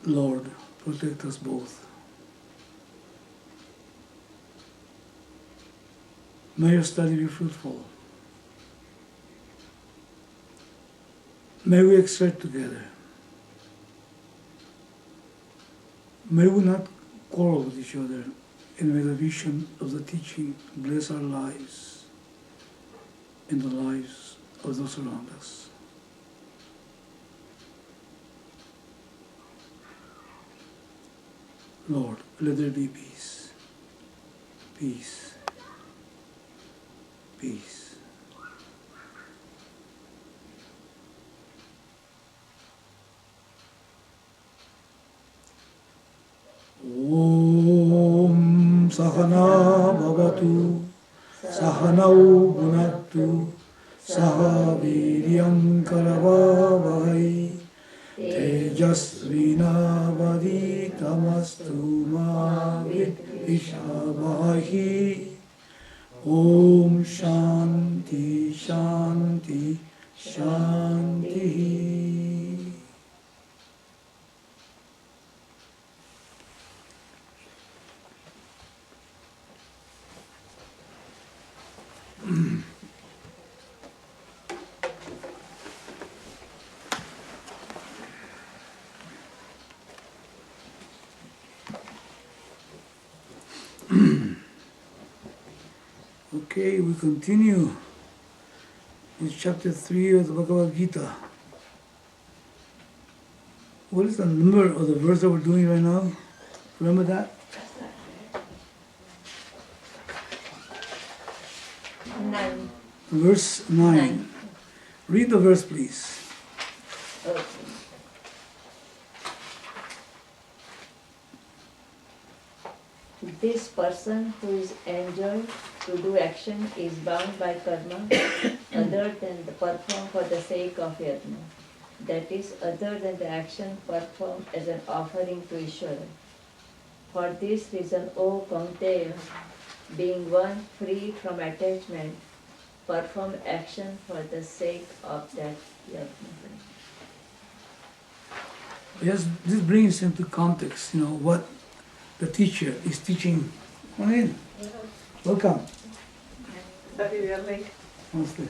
Lord, protect us both. May your study be fruitful. May we excel together. May we not quarrel with each other, and may the vision of the teaching bless our lives and the lives of those around us. Lord, let there be peace, peace, peace. Om Sahana Bhavatu Sahanau Bhunattu Saha Viryam Karavavai Tejasvinavaditamastu ma vidvishabhahi. Om Shanti Shanti Shanti. Okay, we continue with chapter 3 of the Bhagavad Gita. What is the number of the verse that we're doing right now? Remember that? 9. Verse 9. Read the verse, please. Okay. This person who is enjoined to do action is bound by karma other than the performed for the sake of yajna. That is, other than the action performed as an offering to Ishvara. For this reason, O Kaunteya, being one free from attachment, perform action for the sake of that yajna. Yes, this brings into context, what the teacher is teaching. Come in. Welcome. Sorry, we are late. Namaste.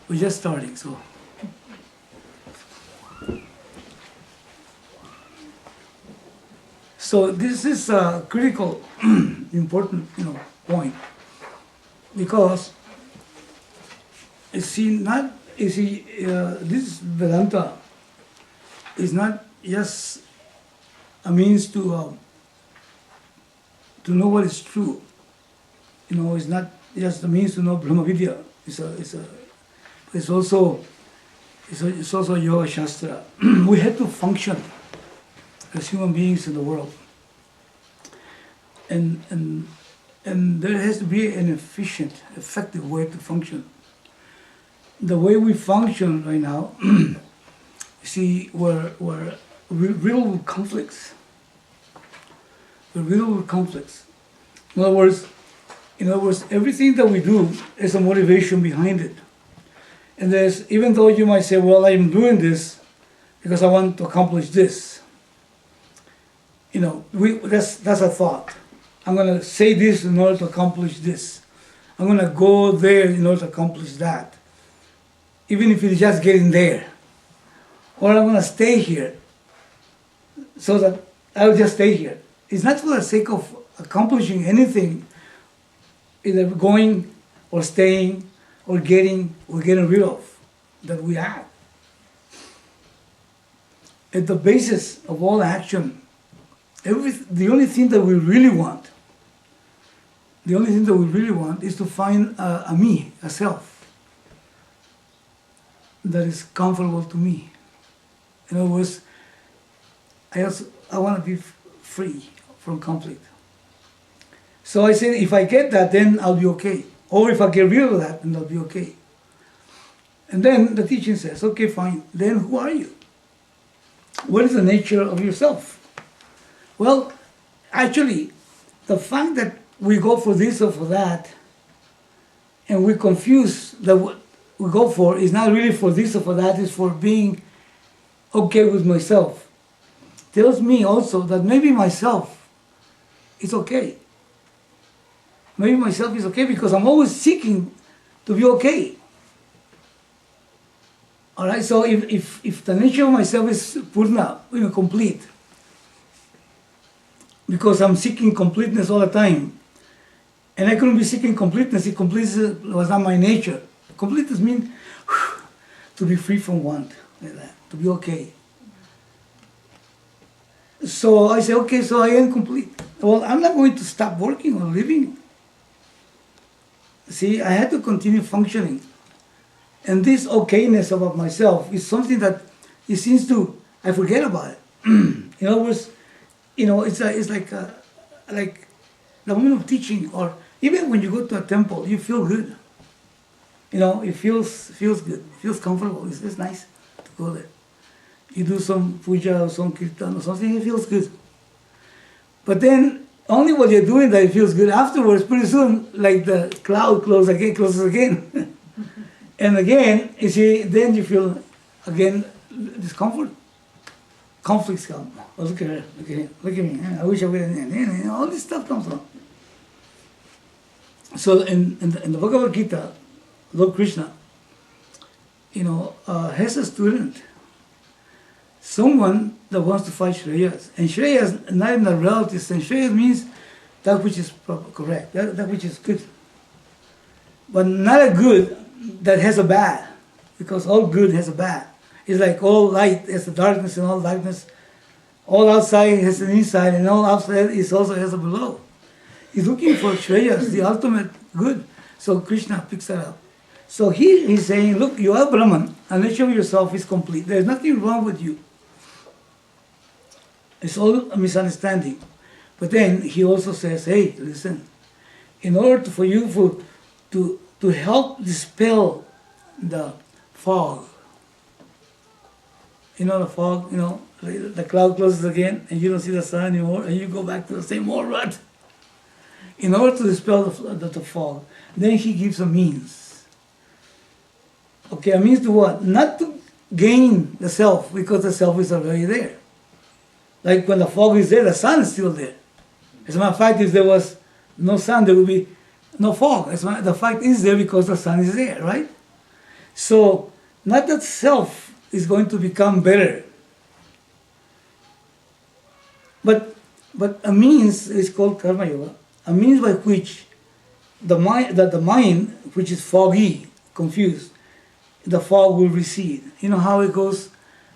We're just starting, so. So this is a critical, important, point, because this Vedanta is not just a means to know what is true. It's not just a means to know Brahma Vidya. It's also Yoga Shastra. We have to function as human beings in the world, and there has to be an efficient, effective way to function. The way we function right now, we're riddled with conflicts. We're riddled with conflicts. In other words, everything that we do is a motivation behind it. And even though you might say, well, I'm doing this because I want to accomplish this. That's a thought. I'm going to say this in order to accomplish this. I'm going to go there in order to accomplish that. Even if it's just getting there. Or I'm going to stay here so that I'll just stay here. It's not for the sake of accomplishing anything, either going or staying or getting rid of that we have. At the basis of all action, the only thing that we really want is to find a me, a self, that is comfortable to me. In other words, I want to be free from conflict. So I said, if I get that, then I'll be okay. Or if I get rid of that, then I'll be okay. And then the teaching says, okay, fine. Then who are you? What is the nature of yourself? Well, actually, the fact that we go for this or for that, and we confuse that what we go for is not really for this or for that, it's for being okay with myself tells me also that maybe myself is okay. Maybe myself is okay because I'm always seeking to be okay. All right. So if the nature of myself is purna, complete, because I'm seeking completeness all the time, and I couldn't be seeking completeness if completeness was not my nature. Completeness means to be free from want, like that, to be okay. So I say, okay, so I am complete. Well, I'm not going to stop working or living. See, I had to continue functioning. And this okayness about myself is something that it seems to, I forget about it. In other words, it's like the moment of teaching, or even when you go to a temple, you feel good. It feels good, it feels comfortable, it's nice to go there. You do some puja or some kirtan or something, it feels good. But then, only while you're doing that, it feels good. Afterwards, pretty soon, like the cloud closes again. And again, you see, then you feel, again, discomfort. Conflicts come. Oh, look at her, look at me. I wish I would have, all this stuff comes on. So in the Bhagavad Gita, Lord Krishna, has a student, someone that wants to fight Shreyas. And Shreyas, not in the relative sense, Shreyas means that which is correct, that which is good. But not a good that has a bad, because all good has a bad. It's like all light has a darkness, and all darkness, all outside has an inside, and all outside is also has a below. He's looking for Shreyas, the ultimate good. So Krishna picks that up. So he's saying, look, you are Brahman, and the nature of yourself is complete. There's nothing wrong with you. It's all a misunderstanding. But then he also says, hey, listen, in order for you to help dispel the fog, the fog, the cloud closes again, and you don't see the sun anymore, and you go back to the same old rut. In order to dispel the fog, then he gives a means. Okay, a means to what? Not to gain the self, because the self is already there. Like when the fog is there, the sun is still there. As a matter of fact, if there was no sun, there would be no fog. The fact is there because the sun is there, right? So, not that self is going to become better. But a means is called karma yoga. A means by which the mind, which is foggy, confused, the fog will recede. You know how it goes,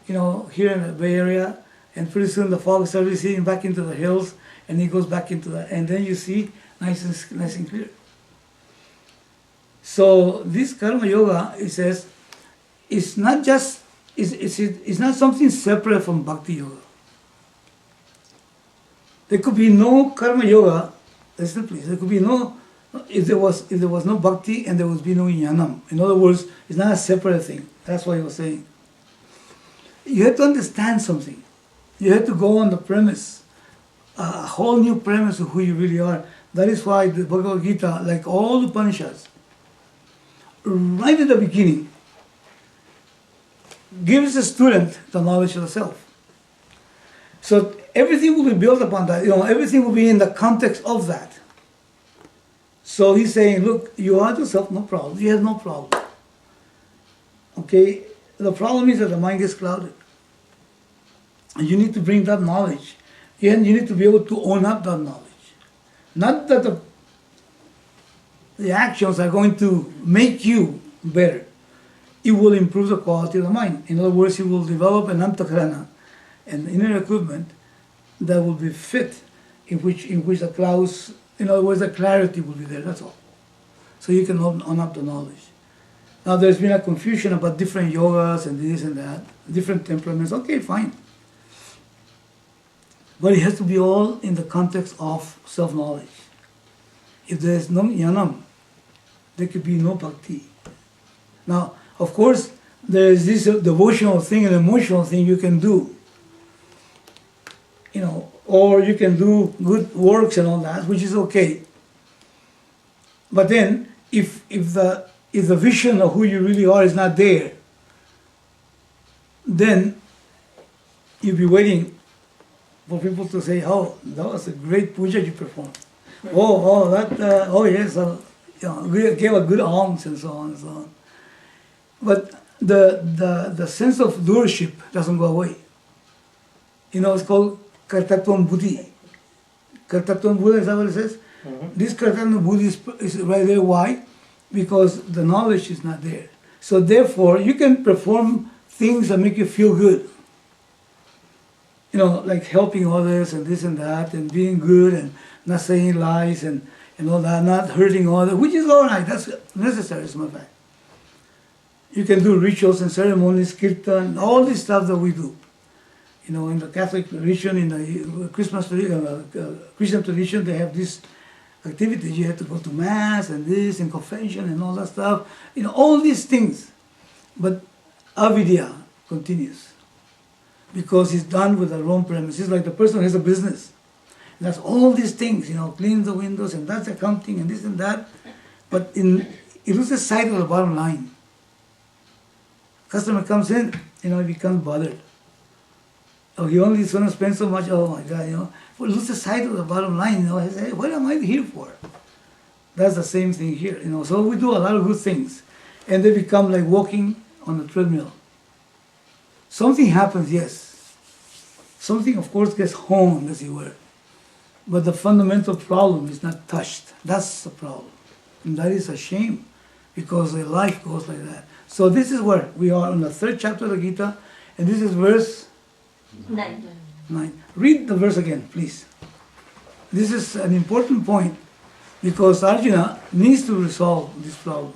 here in the Bay Area, and pretty soon the fog starts receding back into the hills, and it goes back into and then you see nice and clear. So this karma yoga, it says, it's not just, it's not something separate from bhakti yoga. There could be no karma yoga, listen please, there could be no, if there was no bhakti and there would be no jnanam. In other words, it's not a separate thing. That's what he was saying. You have to understand something. You have to go on the premise, a whole new premise of who you really are. That is why the Bhagavad Gita, like all the Upanishads, right at the beginning, gives the student the knowledge of the self. So everything will be built upon that. Everything will be in the context of that. So he's saying, look, you are the self, no problem. You have no problem. Okay? The problem is that the mind gets clouded. And you need to bring that knowledge. And you need to be able to own up that knowledge. Not that the actions are going to make you better. It will improve the quality of the mind. In other words, it will develop an antakarana, an inner equipment that will be fit, in which the clouds, in other words, the clarity will be there, that's all. So you can own up the knowledge. Now there's been a confusion about different yogas and this and that, different temperaments, okay, fine. But it has to be all in the context of self-knowledge. If there is no jnanam, there could be no bhakti. Now, of course, there is this devotional thing and emotional thing you can do. Or you can do good works and all that, which is okay. But then, if the vision of who you really are is not there, then you'll be waiting for people to say, "Oh, that was a great puja you performed." Oh yes, we gave a good alms and so on and so on. But the sense of doership doesn't go away. It's called kartatvam buddhi. Kartatvam buddhi, is that what it says? This kartatvam buddhi is right there. Why? Because the knowledge is not there. So therefore, you can perform things that make you feel good. Like helping others and this and that, and being good and not saying lies and all that, not hurting others, which is all right. That's necessary, as a matter of fact. You can do rituals and ceremonies, kirtan, all this stuff that we do. In the Catholic tradition, in the Christian tradition, they have this activities. You have to go to mass and this and confession and all that stuff. All these things. But avidya continues because it's done with the wrong premises. Like the person has a business. And that's all these things. Clean the windows and that's accounting and this and that. But it loses sight of the bottom line. Customer comes in, he becomes bothered. Oh, he only is going to spend so much. Oh my God, But loses sight of the bottom line. He says, what am I here for? That's the same thing here. So we do a lot of good things, and they become like walking on a treadmill. Something happens, yes. Something, of course, gets honed, as it were. But the fundamental problem is not touched. That's the problem, and that is a shame, because the life goes like that. So this is where we are on the 3rd chapter of the Gita, and this is verse 9. Read the verse again, please. This is an important point because Arjuna needs to resolve this problem.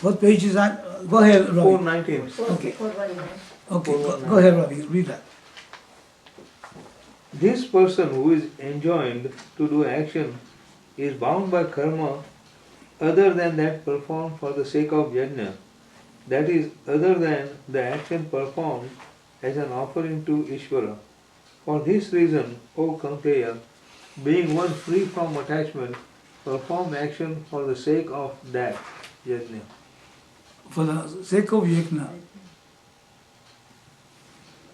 What page is that? Go ahead, Ravi. 419. Okay. 419. Okay, go ahead, Ravi. Read that. This person who is enjoined to do action is bound by karma other than that performed for the sake of yajna. That is, other than the action performed as an offering to Ishvara. For this reason, O Kaunteya, being one free from attachment, perform action for the sake of that yajna. For the sake of yajna.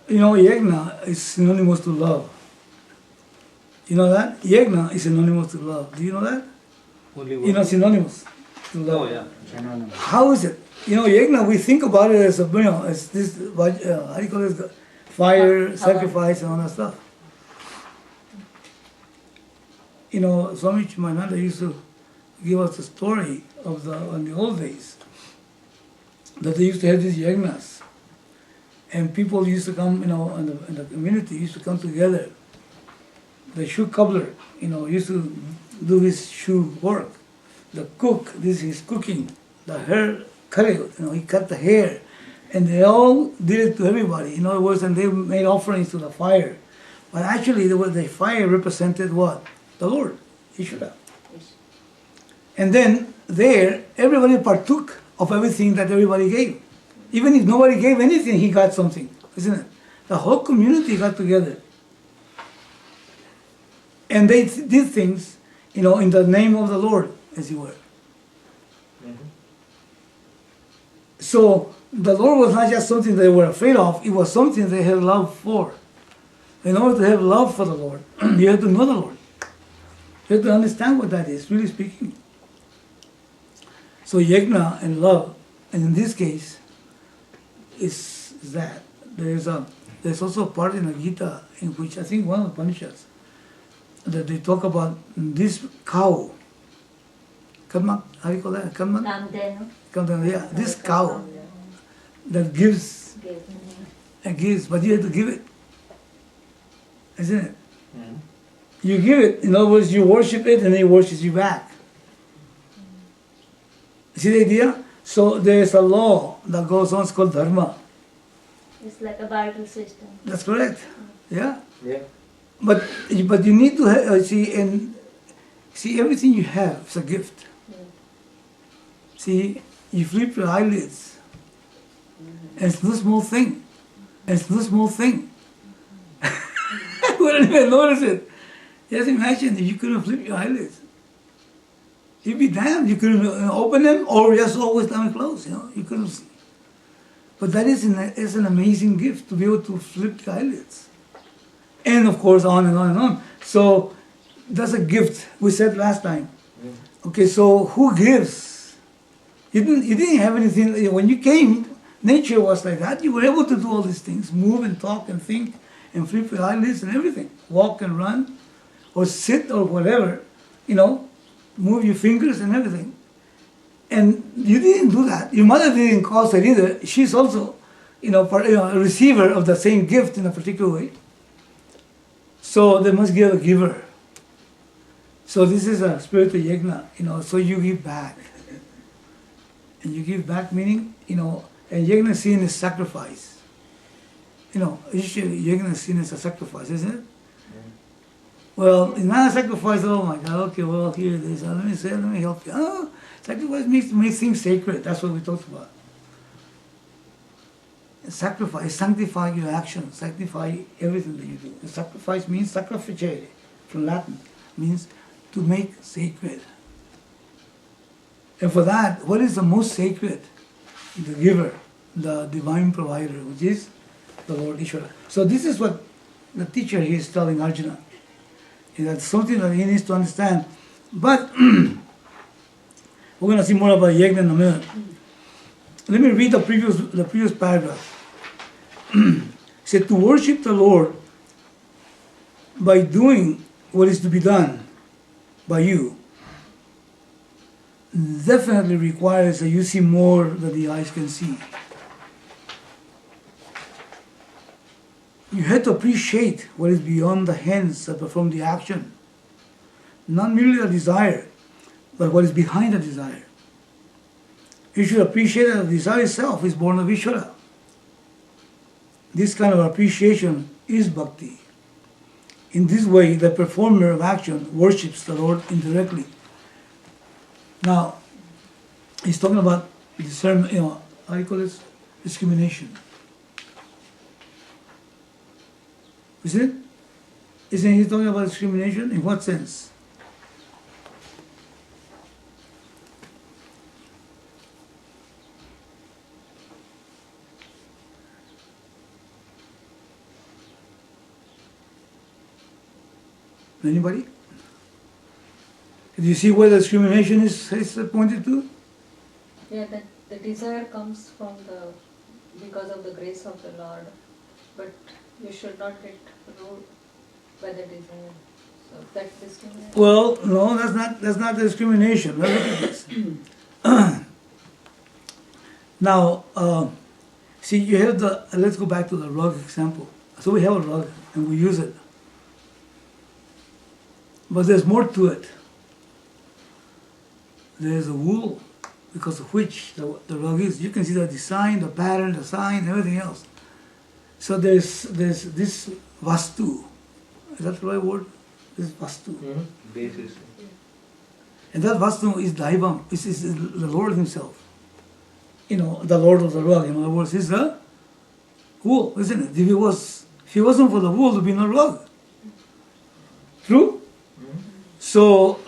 Yajna is synonymous to love. You know that? Yajna is synonymous to love. Do you know that? Only one. Synonymous to love. Oh, yeah. How is it? Yajna, we think about it as as this, how do you call it? Fire, sacrifice, and all that stuff. Swami Dayananda used to give us a story of in the old days that they used to have these yajnas, and people used to come, in the community used to come together. The shoe cobbler, used to do his shoe work. The cook, this is cooking. The hair cutter, he cut the hair. And they all did it to everybody. In other words, and they made offerings to the fire. But actually, the fire represented what? The Lord, Ishvara. And then there, everybody partook of everything that everybody gave. Even if nobody gave anything, he got something, isn't it? The whole community got together. And they did things, in the name of the Lord, as it were. So the Lord was not just something they were afraid of, it was something they had love for. In order to have love for the Lord, you have to know the Lord. You have to understand what that is, really speaking. So yajna and love, and in this case, is that. There's also a part in the Gita in which I think one of the Upanishads, that they talk about this cow. Karma, how do you call that? Karma? Kamdenu. Yeah, this cow that gives and gives, but you have to give it, isn't it? You give it, in other words, you worship it and it worships you back. See the idea? So there's a law that goes on, it's called Dharma. It's like a barter system. That's correct. Yeah? Yeah. But you need to see everything you have is a gift. See, you flip your eyelids, and it's no small thing. And it's no small thing. We don't even notice it. Just imagine if you couldn't flip your eyelids. You'd be damned. You couldn't open them or just always them closed. You couldn't see. But that is an amazing gift to be able to flip the eyelids. And of course, on and on and on. So that's a gift we said last time. Okay, so who gives? You didn't have anything. When you came, nature was like that. You were able to do all these things, move and talk and think and flip your eyelids and everything. Walk and run or sit or whatever, move your fingers and everything. And you didn't do that. Your mother didn't cause it either. She's also, a receiver of the same gift in a particular way. So they must give a giver. So this is a spiritual yajna, so you give back. And you give back meaning, and yajna is seen as sacrifice. Usually yajna is seen as a sacrifice, isn't it? Well, it's not a sacrifice, oh my God, okay, well, here it is, let me help you. Oh, sacrifice makes things sacred, that's what we talked about. Sacrifice, sanctify your actions, sanctify everything that you do. The sacrifice means sacrificere, from Latin, means to make sacred. And for that, what is the most sacred? The giver, the divine provider, which is the Lord Ishvara. So this is what the teacher here is telling Arjuna. That's something that he needs to understand. But we're going to see more about yajna in a minute. Let me read the previous paragraph. It said, to worship the Lord by doing what is to be done by you definitely requires that you see more than the eyes can see. You have to appreciate what is beyond the hands that perform the action. Not merely the desire, but what is behind the desire. You should appreciate that the desire itself is born of Ishvara. This kind of appreciation is bhakti. In this way, the performer of action worships the Lord indirectly. Now, he's talking about discernment, how do you call this? Discrimination. Isn't it? Isn't he talking about discrimination? In what sense? Anybody? Do you see where the discrimination is pointed to? Yeah, that the desire comes from because of the grace of the Lord, but you should not get ruled by the desire. So that's discrimination. Well, no, that's not the discrimination. Let's look at this. Now, see, you have let's go back to the rug example. So we have a rug and we use it. But there's more to it. There's a wool because of which the rug is. You can see the design, the pattern, the sign, everything else. So there's this vastu. Is that the right word? This vastu. Mm-hmm. Basis. And that vastu is Daivam, is the Lord himself. The Lord of the rug, in other words, is the wool, isn't it? If it wasn't for the wool, there would be no rug. True? Mm-hmm. So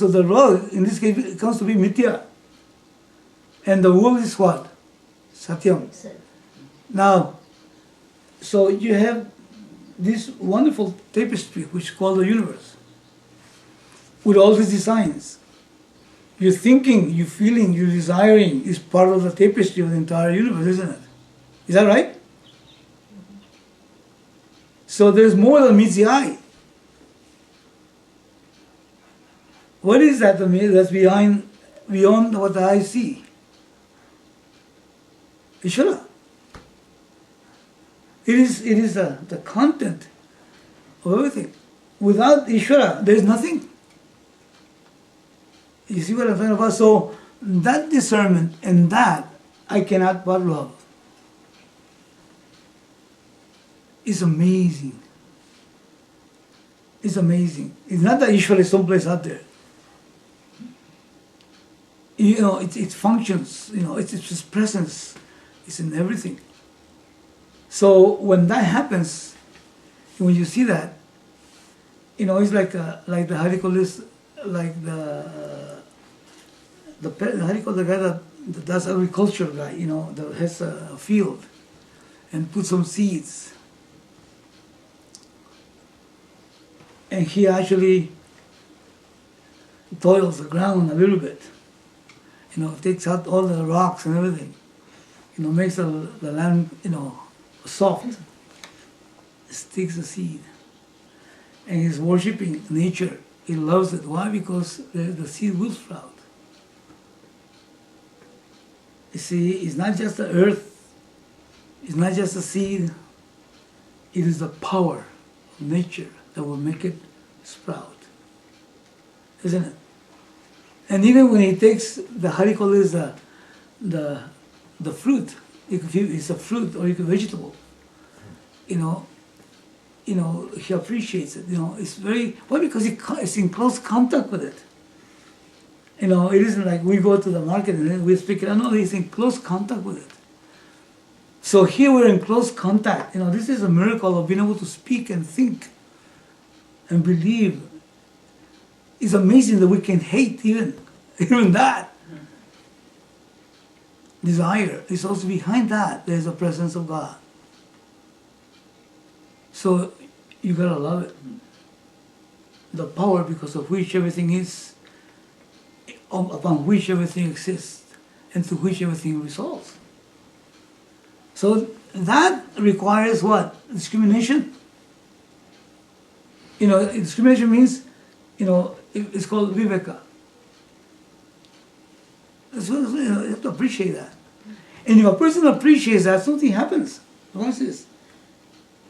the rug, in this case, it comes to be mithya. And the wool is what? Satyam. Now, so you have this wonderful tapestry which is called the universe, with all these designs. Your thinking, your feeling, your desiring is part of the tapestry of the entire universe, isn't it? Is that right? So there's more than meets the eye. What is that that's beyond what the eye see? Ishvara. It is the content of everything. Without Ishvara, there is nothing. You see what I'm talking about? So that discernment and that I cannot but love. It's amazing. It's amazing. It's not that Ishvara is someplace out there. It functions, its presence is in everything. So when that happens, when you see that, it's like the how do you call this, like the how do you call the guy that that's agriculture guy, that has a field and put some seeds. And he actually toils the ground a little bit, takes out all the rocks and everything, makes the land, soft, sticks the seed. And he's worshipping nature. He loves it. Why? Because the seed will sprout. You see, it's not just the earth, it's not just the seed, it is the power of nature that will make it sprout. Isn't it? And even when he takes how do you call this, the fruit, it's a fruit or vegetable, he appreciates it. It's very, why? Because it's in close contact with it. It isn't like we go to the market and then we speak it. No, he's in close contact with it. So here we're in close contact. This is a miracle of being able to speak and think and believe. It's amazing that we can hate even that. Desire is also behind that. There's a presence of God. So you gotta love it. The power because of which everything is, upon which everything exists, and to which everything resolves. So that requires what? Discrimination. Discrimination means, it's called viveka. So, you have to appreciate that. And if a person appreciates that, something happens. Watch this.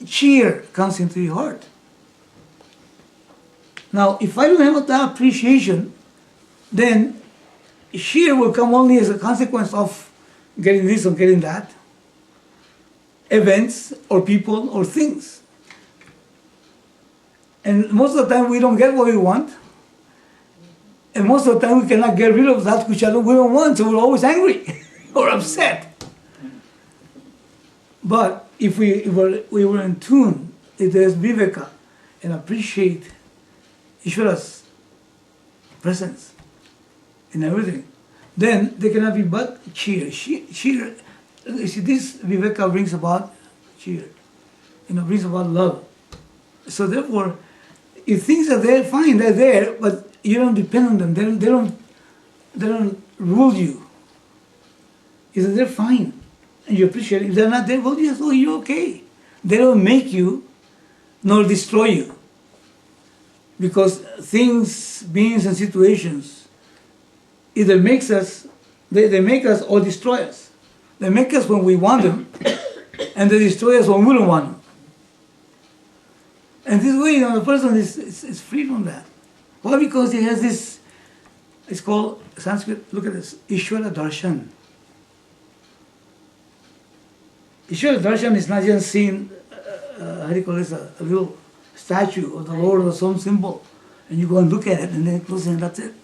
Cheer comes into your heart. Now, if I don't have that appreciation, then cheer will come only as a consequence of getting this or getting that. Events or people or things. And most of the time we don't get what we want. And most of the time we cannot get rid of that which we don't want, so we're always angry or upset. But if we were in tune, if there's viveka, and appreciate Ishvara's presence in everything, then there cannot be but cheer. Cheer. You see, this viveka brings about cheer. Brings about love. So therefore, if things are there, fine, they're there, but you don't depend on them. They don't rule you. If they're fine, and you appreciate it. If they're not there, well, yes, oh, you're okay. They don't make you, nor destroy you. Because things, beings, and situations either makes us, they make us or destroy us. They make us when we want them, and they destroy us when we don't want them. And this way, the person is free from that. Why? Because he has this, it's called, Sanskrit, look at this, Ishvara Darshan. Ishvara Darshan is not just seeing, how do you call this, a little statue of the Lord or some symbol, and you go and look at it, and then close it, and that's it.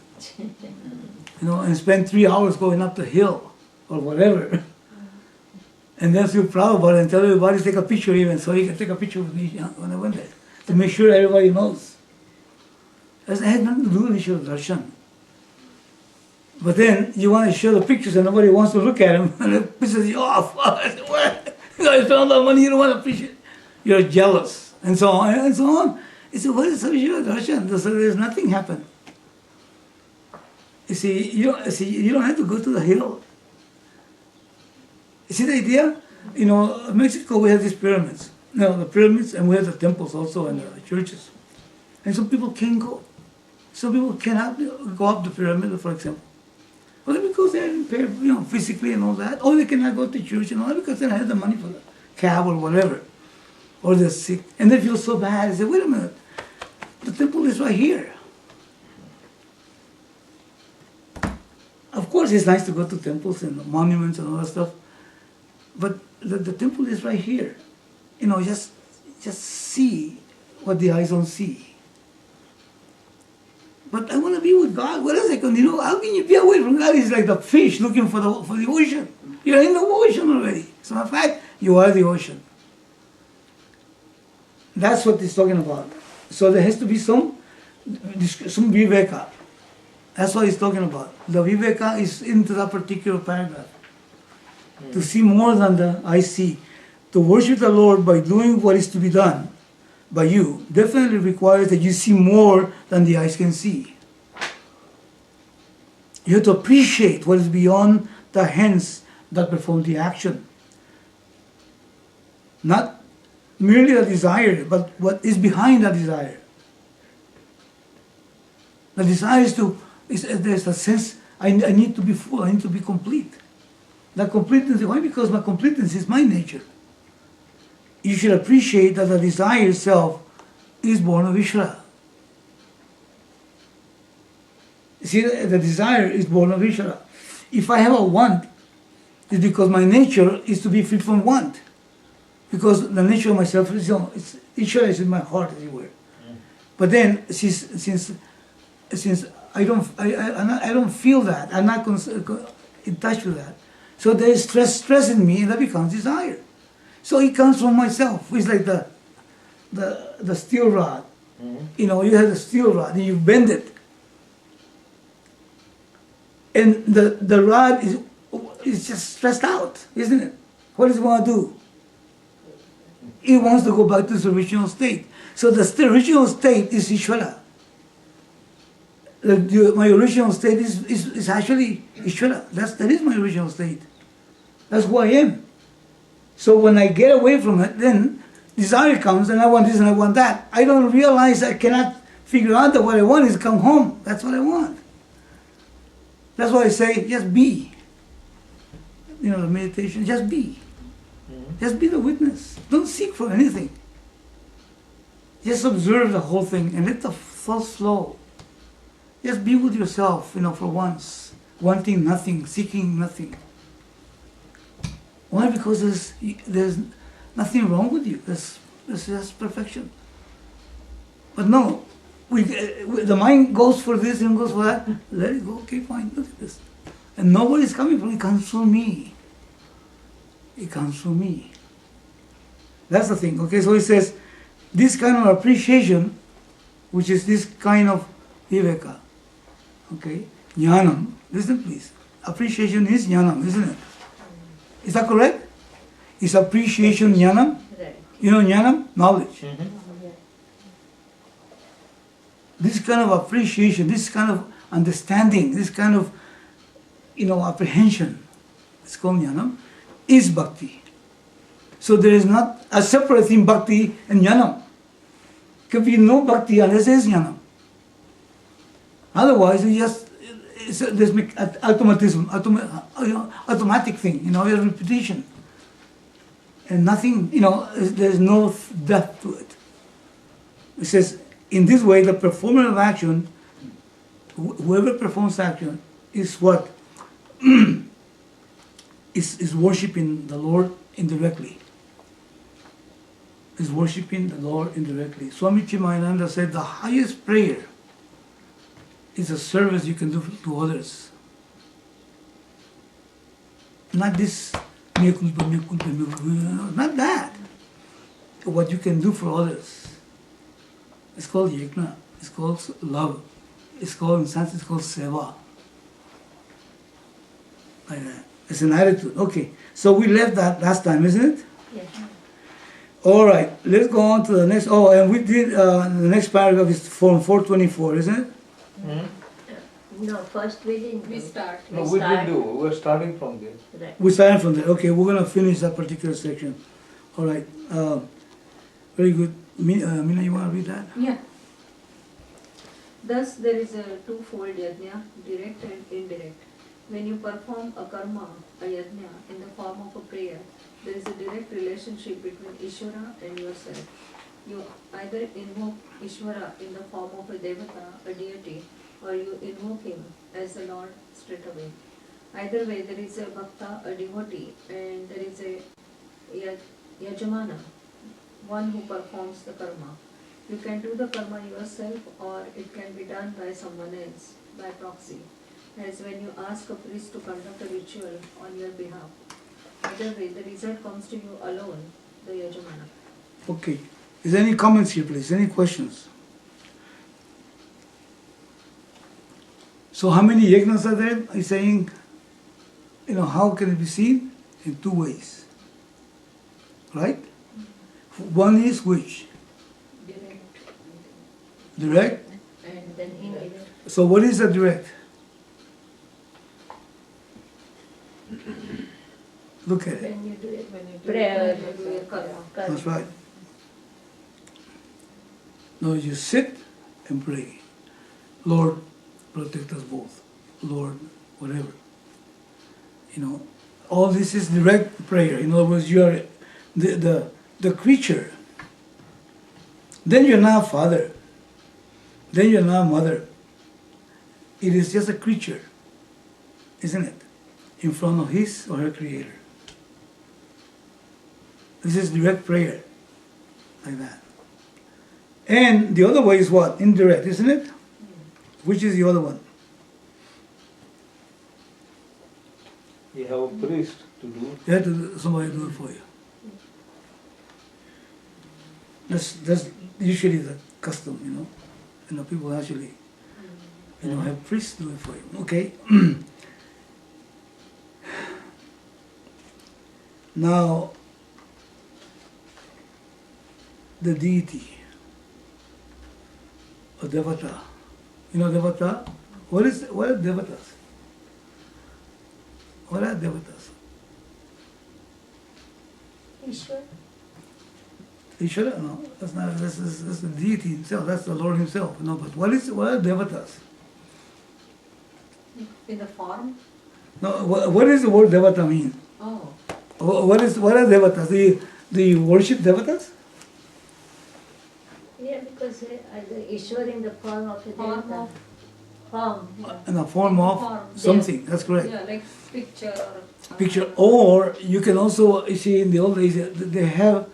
And spend 3 hours going up the hill, or whatever. And then feel proud about it, and tell everybody to take a picture even, so you can take a picture with me when I went there, to make sure everybody knows. It had nothing to do with Ishvara Darshan. But then you want to show the pictures and nobody wants to look at them, and it pisses you off. I said, what? I spent all that money, you don't want to appreciate it. You're jealous, and so on, and so on. He said, what is Ishvara Darshan? So there's nothing happened. You see, you don't have to go to the hill. You see the idea? In Mexico we have these pyramids. The pyramids, and we have the temples also, and the churches. And some people can go. Some people cannot go up the pyramid, for example. Well, because they're impaired, physically and all that. Or they cannot go to church and all that because they don't have the money for the cab or whatever. Or they're sick. And they feel so bad. They say, wait a minute, the temple is right here. Of course, it's nice to go to temples and monuments and all that stuff. But the temple is right here. Just see what the eyes don't see. But I want to be with God. What else I can? How can you be away from God? It's like the fish looking for the ocean. You're in the ocean already. So in fact, you are the ocean. That's what he's talking about. So there has to be some viveka. That's what he's talking about. The viveka is into that particular paragraph. To see more than the I see. To worship the Lord by doing what is to be done by you definitely requires that you see more than the eyes can see. You have to appreciate what is beyond the hands that perform the action. Not merely a desire, but what is behind that desire. The desire there's a sense, I need to be full, I need to be complete. That completeness, why? Because my completeness is my nature. You should appreciate that the desire itself is born of Ishvara. You see, the desire is born of Ishvara. If I have a want, it's because my nature is to be free from want. Because the nature of myself is, Ishvara is in my heart, as it were. But then, since I don't feel that, I'm not in touch with that. So there is stress in me, and that becomes desire. So it comes from myself. It's like the steel rod. You know, you have the steel rod and you bend it. And the rod is just stressed out, isn't it? What does it want to do? It wants to go back to its original state. So the original state is Ishvara. My original state is actually Ishvara. That is my original state. That's who I am. So when I get away from it, then desire comes and I want this and I want that. I don't realize I cannot figure out that what I want is come home. That's what I want. That's why I say, just be. You know, the meditation, just be. Just be the witness. Don't seek for anything. Just observe the whole thing and let the thoughts flow. Just be with yourself, for once. Wanting nothing, seeking nothing. Why? Because there's nothing wrong with you. There's just perfection. But no, the mind goes for this and goes for that. Let it go. Okay, fine. Look at this. And nobody's coming from it. It comes from me. It comes from me. That's the thing. Okay, so he says, this kind of appreciation, which is this kind of viveka. Okay, jnanam. Listen, please. Appreciation is jnanam, isn't it? Is that correct? Is appreciation jnanam? Right. You know jnanam? Knowledge. Yeah. This kind of appreciation, this kind of understanding, this kind of, apprehension, it's called jnanam, is bhakti. So there is not a separate thing, bhakti and jnanam. Could be no bhakti unless there is jnanam. Otherwise, there's automatism, automatic thing, a repetition. And nothing, there's no depth to it. It says, in this way, the performer of action, whoever performs action, is what? is worshipping the Lord indirectly. Is worshipping the Lord indirectly. Swami Dayananda said the highest prayer is a service you can do to others. Not this, not that. What you can do for others. It's called yajna. It's called love. It's called, in Sanskrit, it's called seva. Like that. It's an attitude. Okay, so we left that last time, isn't it? Yes. All right, let's go on to the next. Oh, and we did, the next paragraph is from 424, isn't it? No, first we didn't. We start. No, we didn't do. We're starting from there. Right. We started from there. Okay, we're going to finish that particular section. All right, very good. Meena, you want to read that? Yeah. Thus there is a twofold yajna, direct and indirect. When you perform a karma, a yajna, in the form of a prayer, there is a direct relationship between Ishvara and yourself. You either invoke Ishvara in the form of a devata, a deity, or you invoke him as the Lord straight away. Either way, there is a bhakta, a devotee, and there is a yajamana, one who performs the karma. You can do the karma yourself, or it can be done by someone else, by proxy, as when you ask a priest to conduct a ritual on your behalf. Either way, the result comes to you alone, the yajamana. Okay. Is there any comments here, please? Any questions? So how many yajnas are there? He's saying, how can it be seen? In two ways. Right? One is which? Direct. And then indirect. So what is the direct? Look at it. When you do it, When you do prayer, it, when you do your karma. That's right. No, you sit and pray. Lord, protect us both. Lord, whatever. All this is direct prayer. In other words, you are the creature. Then you're not father. Then you're not mother. It is just a creature, isn't it? In front of his or her creator. This is direct prayer. Like that. And the other way is what? Indirect, isn't it? Which is the other one? You have a priest to do. You have to somebody do it for you. That's usually the custom, people actually, have priests do it for you. Okay. Now, the deity, or devata. Devata? What are devatas? What are devatas? Ishwar. Ishvara? No, that's not. That's the deity himself. That's the Lord himself. But what are devatas? In the form? No, what does the word devata mean? Oh. What are devatas? Do you worship devatas? Yeah, because the Ishwar in the form of a Form devata. of- Form. Yeah. In the form of Form. something. That's correct. Yeah, like picture or Picture. Or you can also, you see, in the old days, they have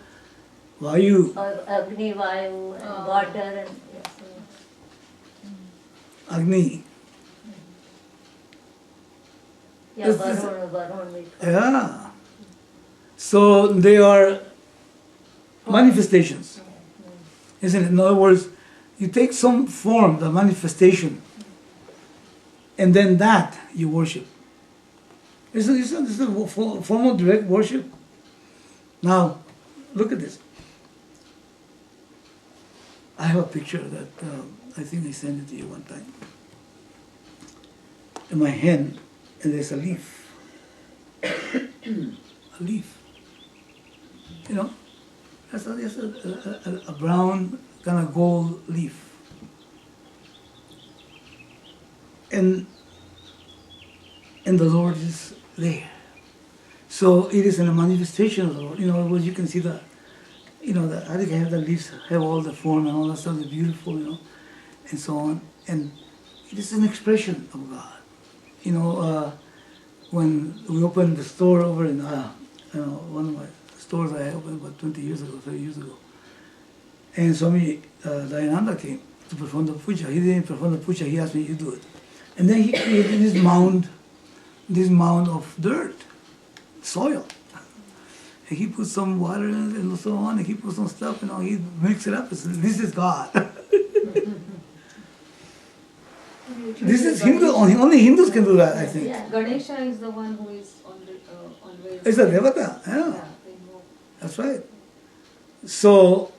Vayu, Or Agni, Vayu, and water, and yes. Agni. Yeah, Varun, we call. Yeah. So they are manifestations, isn't it? In other words, you take some form, the manifestation, and then that you worship. Isn't this a form of direct worship? Now, look at this. I have a picture that I think I sent it to you one time. In my hand, and there's a leaf. A leaf. That's just a brown kind of gold leaf. And the Lord is there. So it is a manifestation of the Lord. In other words, you can see I think I have the leaves, have all the form and all that stuff, they're beautiful, and so on. And it is an expression of God. When we opened the store over in, one of my stores I opened about 30 years ago. And Swami Dayananda came to perform the puja. He didn't perform the puja, he asked me to do it. And then he created this mound of dirt, soil. And he put some water in it and so on, and he put some stuff, he mixed it up and said, this is God. This is Hindu, only Hindus can do that, I think. Yeah. Ganesha is the one who is always. It's a devata, yeah. Yeah, they know. That's right. So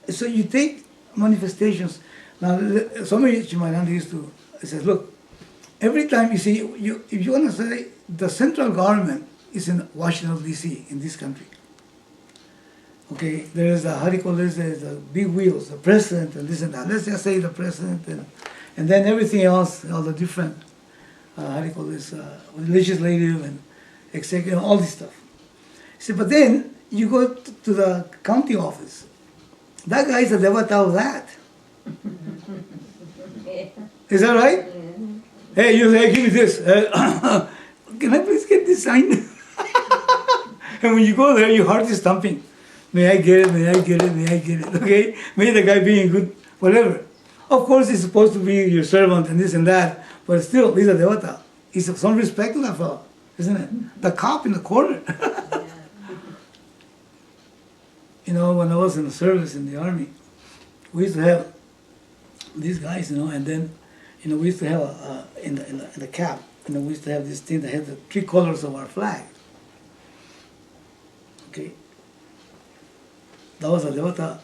you take manifestations. Now, Swami Chimananda used to say, look, every time you see, if you want to say the central government is in Washington, D.C., in this country. Okay, there is there's the big wheels, the president and this and that. Let's just say the president and then everything else, all the different, legislative and executive, all this stuff. See, but then you go to the county office. That guy is a devata of that. Is that right? Hey, you say, give me this. Can I please get this signed? And when you go there, your heart is thumping. May I get it, may I get it, may I get it, okay? May the guy be in good, whatever. Of course, he's supposed to be your servant and this and that, but still, he's a devata. He's of some respect to that fellow, isn't it? The cop in the corner. When I was in the service in the army, we used to have these guys, and then, we used to have in the cap, we used to have this thing that had the three colors of our flag. Okay, that was a devata.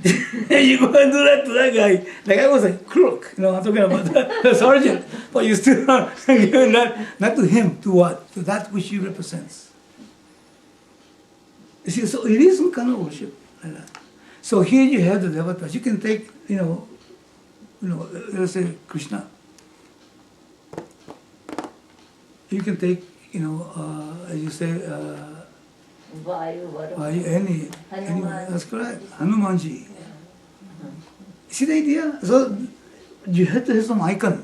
You go and do that to that guy. The guy was a crook. I'm talking about the sergeant. But you still are giving that, not to him, to what? To that which he represents. You see, so it is some kind of worship like that. So here you have the devatas. You can take, let's say Krishna. You can take, as you say, Vayu, Varun, any, Hanuman. that's correct. Hanumanji. See the idea? So you have to have some icon.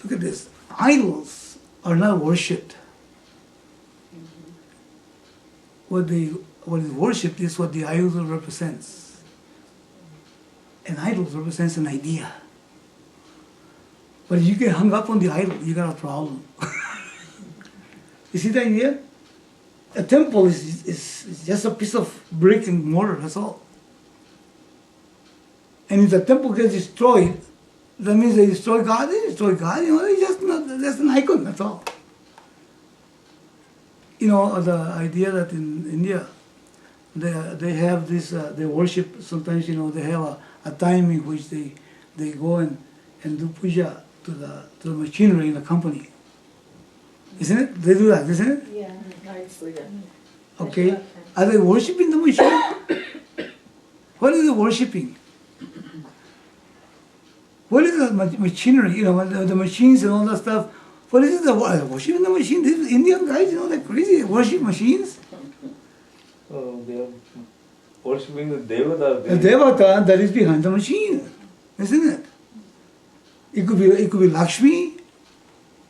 Look at this. Idols are not worshipped. What is worshipped is what the idol represents. An idol represents an idea. But if you get hung up on the idol, you got a problem. You see the idea? A temple is just a piece of brick and mortar, that's all. And if the temple gets destroyed, that means they destroy God, it's just not, that's an icon, that's all. The idea that in India, they have this, they worship, sometimes, they have a time in which they go and do puja to the machinery in the company. Isn't it? They do that, isn't it? Yeah, nice Buddha. Okay. Are they worshipping the machine? What are they worshipping? What is the machinery? The machines and all that stuff. What is it? Worshipping the machine? These Indian guys, they're crazy. They worship machines. So they are worshipping the devata. The devata that is behind the machine, isn't it? It could be Lakshmi.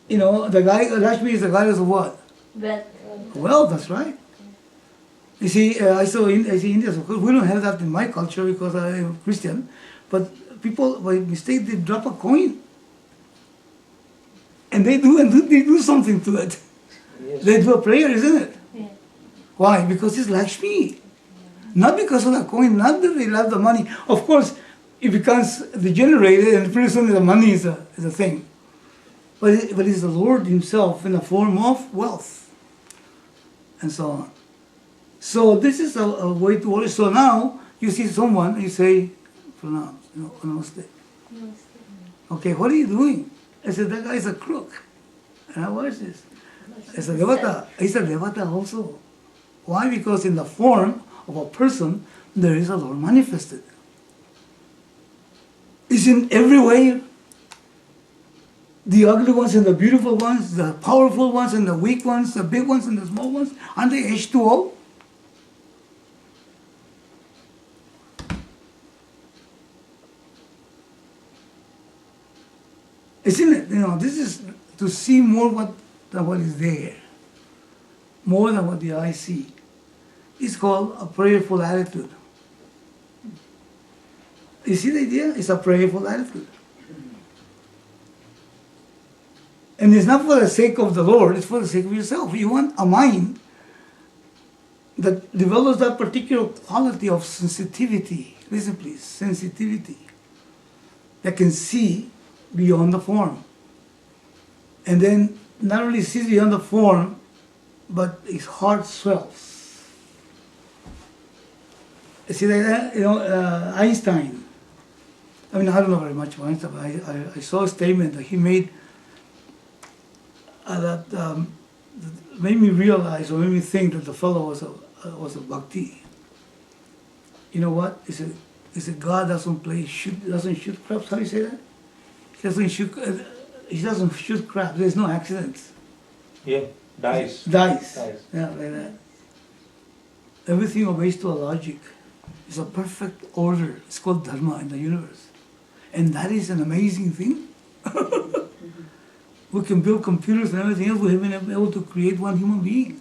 Lakshmi is the goddess of what? Wealth. Well, that's right. You see, I see India. Of course, we don't have that in my culture because I am Christian. But people, by mistake, they drop a coin, and they do something to it. Yes. They do a prayer, isn't it? Yeah. Why? Because it's Lakshmi. Not because of the coin. Not that they love the money. Of course, it becomes degenerated, and pretty soon the money is a thing. But it's the Lord Himself in the form of wealth, and so on. So this is a way to worship. So now you see someone, you say, pronounce, namaste. Okay, what are you doing? I said, that guy is a crook. And I watch this. It's a devata. He's a devata also. Why? Because in the form of a person, there is a Lord manifested. It's in every way. The ugly ones and the beautiful ones, the powerful ones and the weak ones, the big ones and the small ones, aren't they H2O? Isn't it? This is to see more than what is there, more than what the eye see. It's called a prayerful attitude. You see the idea? It's a prayerful attitude. And it's not for the sake of the Lord, it's for the sake of yourself. You want a mind that develops that particular quality of sensitivity. Listen please, sensitivity. That can see beyond the form. And then not only sees beyond the form, but his heart swells. See that? Einstein. I don't know very much about Einstein, but I saw a statement that he made that made me realize or made me think that the fellow was a bhakti. You know what? He said God doesn't shoot crabs. How do you say that? He doesn't shoot crabs. There's no accidents. Yeah, dice. Yeah, like that. Everything obeys to a logic. It's a perfect order. It's called Dharma in the universe. And that is an amazing thing. We can build computers and everything else. We haven't been able to create one human being.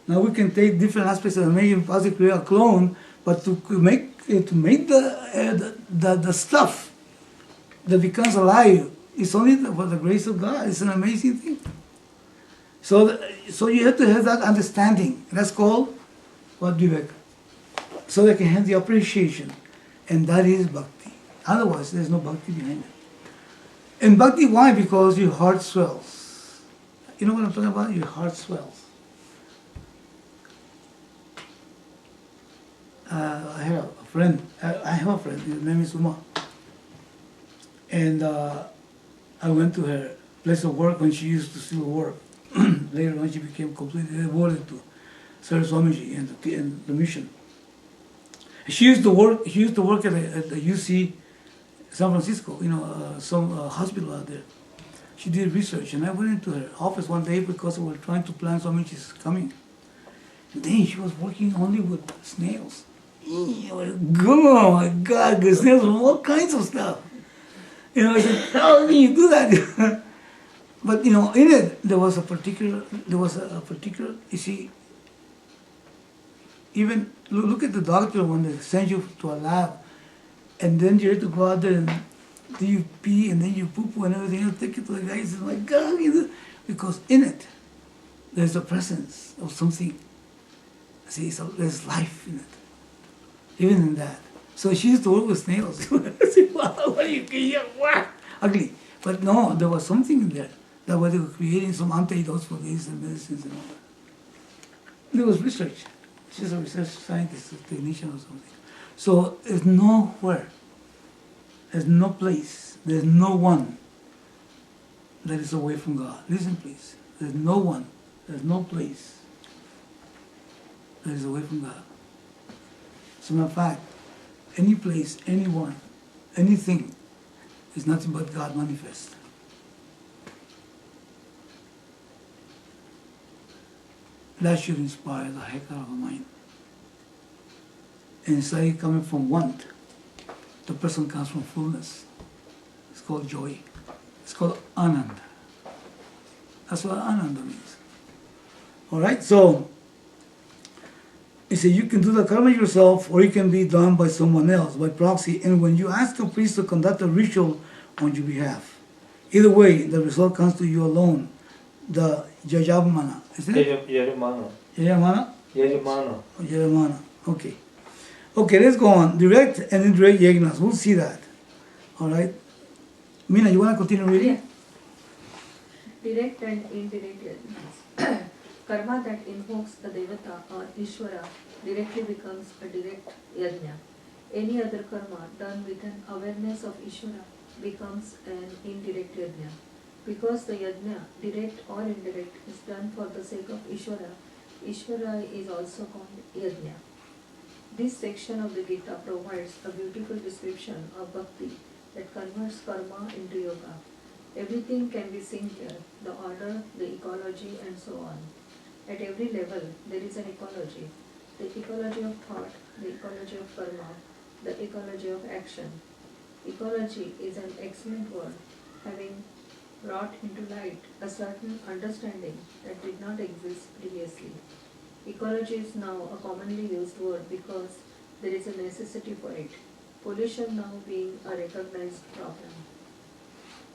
Now we can take different aspects and make it possibly create a clone, but to make the stuff that becomes alive, it's only for the grace of God. It's an amazing thing. So you have to have that understanding. That's called what Vivek. So they can have the appreciation, and that is bhakti. Otherwise, there's no bhakti behind it. And bhakti, why? Because your heart swells. You know what I'm talking about? Your heart swells. I have a friend. I have a friend. His name is Uma. And I went to her place of work when she used to still work. Later, when she became completely devoted to Saraswamiji and the mission. She used to work. She used to work at the UC San Francisco. Some hospital out there. She did research, and I went into her office one day because we were trying to plan Swamiji's coming. And then she was working only with snails. Oh my God, the snails and all kinds of stuff. I said, how can you do that? But in it there was a particular, you see, even look at the doctor when they send you to a lab, and then you have to go out there and do you pee and then you poo poo and everything else, take it to the guy and say, my God, because in it there's a presence of something. See, so there's life in it, even in that. So she used to work with snails. I said, wow, what are you, what? Ugly. But no, there was something in there. That way they were creating some antidotes for this and medicines and all that. There was research. She's a research scientist, a technician or something. So there's nowhere, there's no place, there's no one that is away from God. Listen, please. There's no one, there's no place that is away from God. As a matter of fact, any place, anyone, anything is nothing but God manifest. That should inspire the heck out of a mind. And instead of coming from want, the person comes from fullness. It's called joy. It's called ananda. That's what ananda means. All right, so he said you can do the karma yourself, or it can be done by someone else, by proxy, and when you ask a priest to conduct a ritual on your behalf. Either way, the result comes to you alone. The Yajamana, isn't it? Yajamana. Yajamana? Yajamana. Yajamana, okay. Okay, let's go on. Direct and indirect yajnas, we'll see that. All right. Meena, you want to continue reading? Yeah. Direct and indirect yajnas. Karma that invokes a devata or Ishvara directly becomes a direct yajna. Any other karma done with an awareness of Ishvara becomes an indirect yajna. Because the yajna, direct or indirect, is done for the sake of Ishvara, Ishvara is also called yajna. This section of the Gita provides a beautiful description of bhakti that converts karma into yoga. Everything can be seen here, the order, the ecology, and so on. At every level, there is an ecology. The ecology of thought, the ecology of karma, the ecology of action. Ecology is an excellent word, having brought into light a certain understanding that did not exist previously. Ecology is now a commonly used word because there is a necessity for it, pollution now being a recognized problem.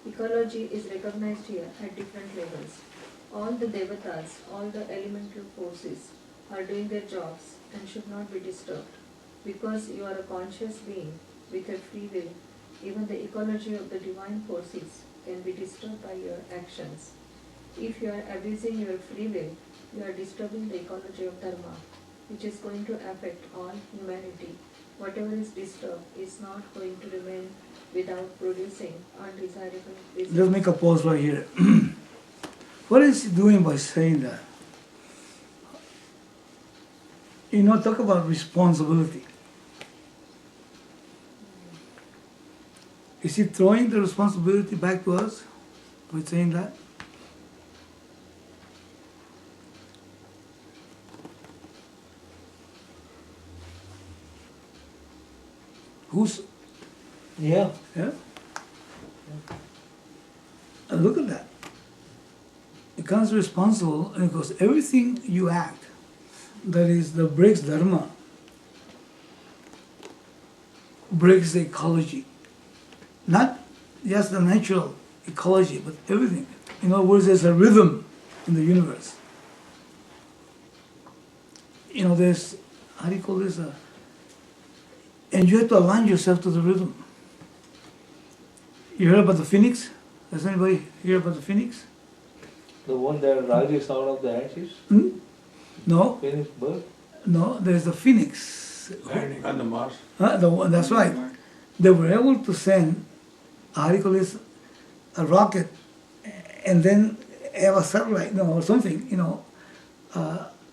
Ecology is recognized here at different levels. All the devatas, all the elemental forces are doing their jobs and should not be disturbed. Because you are a conscious being with a free will, even the ecology of the divine forces can be disturbed by your actions. If you are abusing your free will, you are disturbing the ecology of Dharma, which is going to affect all humanity. Whatever is disturbed is not going to remain without producing undesirable results. Let's make a pause right here. What is he doing by saying that? Talk about responsibility. Is he throwing the responsibility back to us by saying that? Who's? Yeah. Yeah? And look at that. It becomes responsible because everything you act that breaks Dharma, breaks the ecology. Not just the natural ecology, but everything. In other words, there's a rhythm in the universe. There's, how do you call this? And you have to align yourself to the rhythm. You heard about the phoenix? Does anybody hear about the phoenix? The one that rises out of the ashes? Hmm? No, Phoenix bird? no, there's the phoenix. Landing on the Mars. The one, that's right. They were able to send, how do you call this, a rocket, and then have a satellite, no, or something,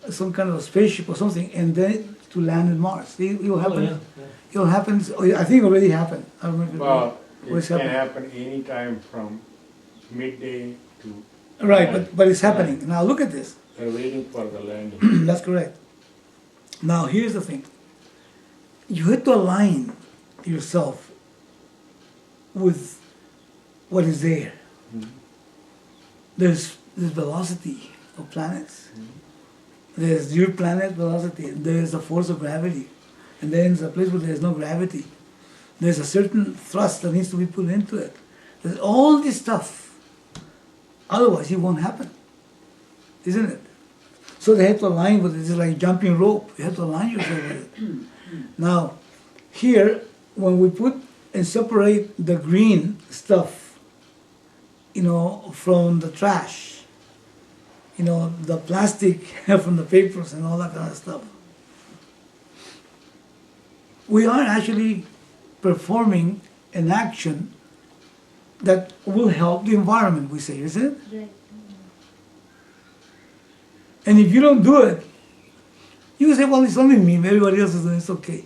some kind of a spaceship or something, and then to land in Mars. It will happen. Oh, yeah. It will happen. I think it already happened. I don't know if it Well, what's it can happening. happen anytime from midday to. Right, night. but it's happening. Now look at this. They're waiting for the landing. That's correct. Now here's the thing. You have to align yourself with what is there. There's velocity of planets. There's your planet velocity. There's a force of gravity. And then there's a place where there's no gravity. There's a certain thrust that needs to be put into it. There's all this stuff. Otherwise, it won't happen. Isn't it? So they have to align with it. It's like jumping rope. You have to align yourself with it. Now, here, when we put and separate the green stuff, from the trash, the plastic from the papers and all that kind of stuff, we are actually performing an action that will help the environment, we say, isn't it? Right. And if you don't do it, you say, well, it's only me, everybody else is doing it, it's okay.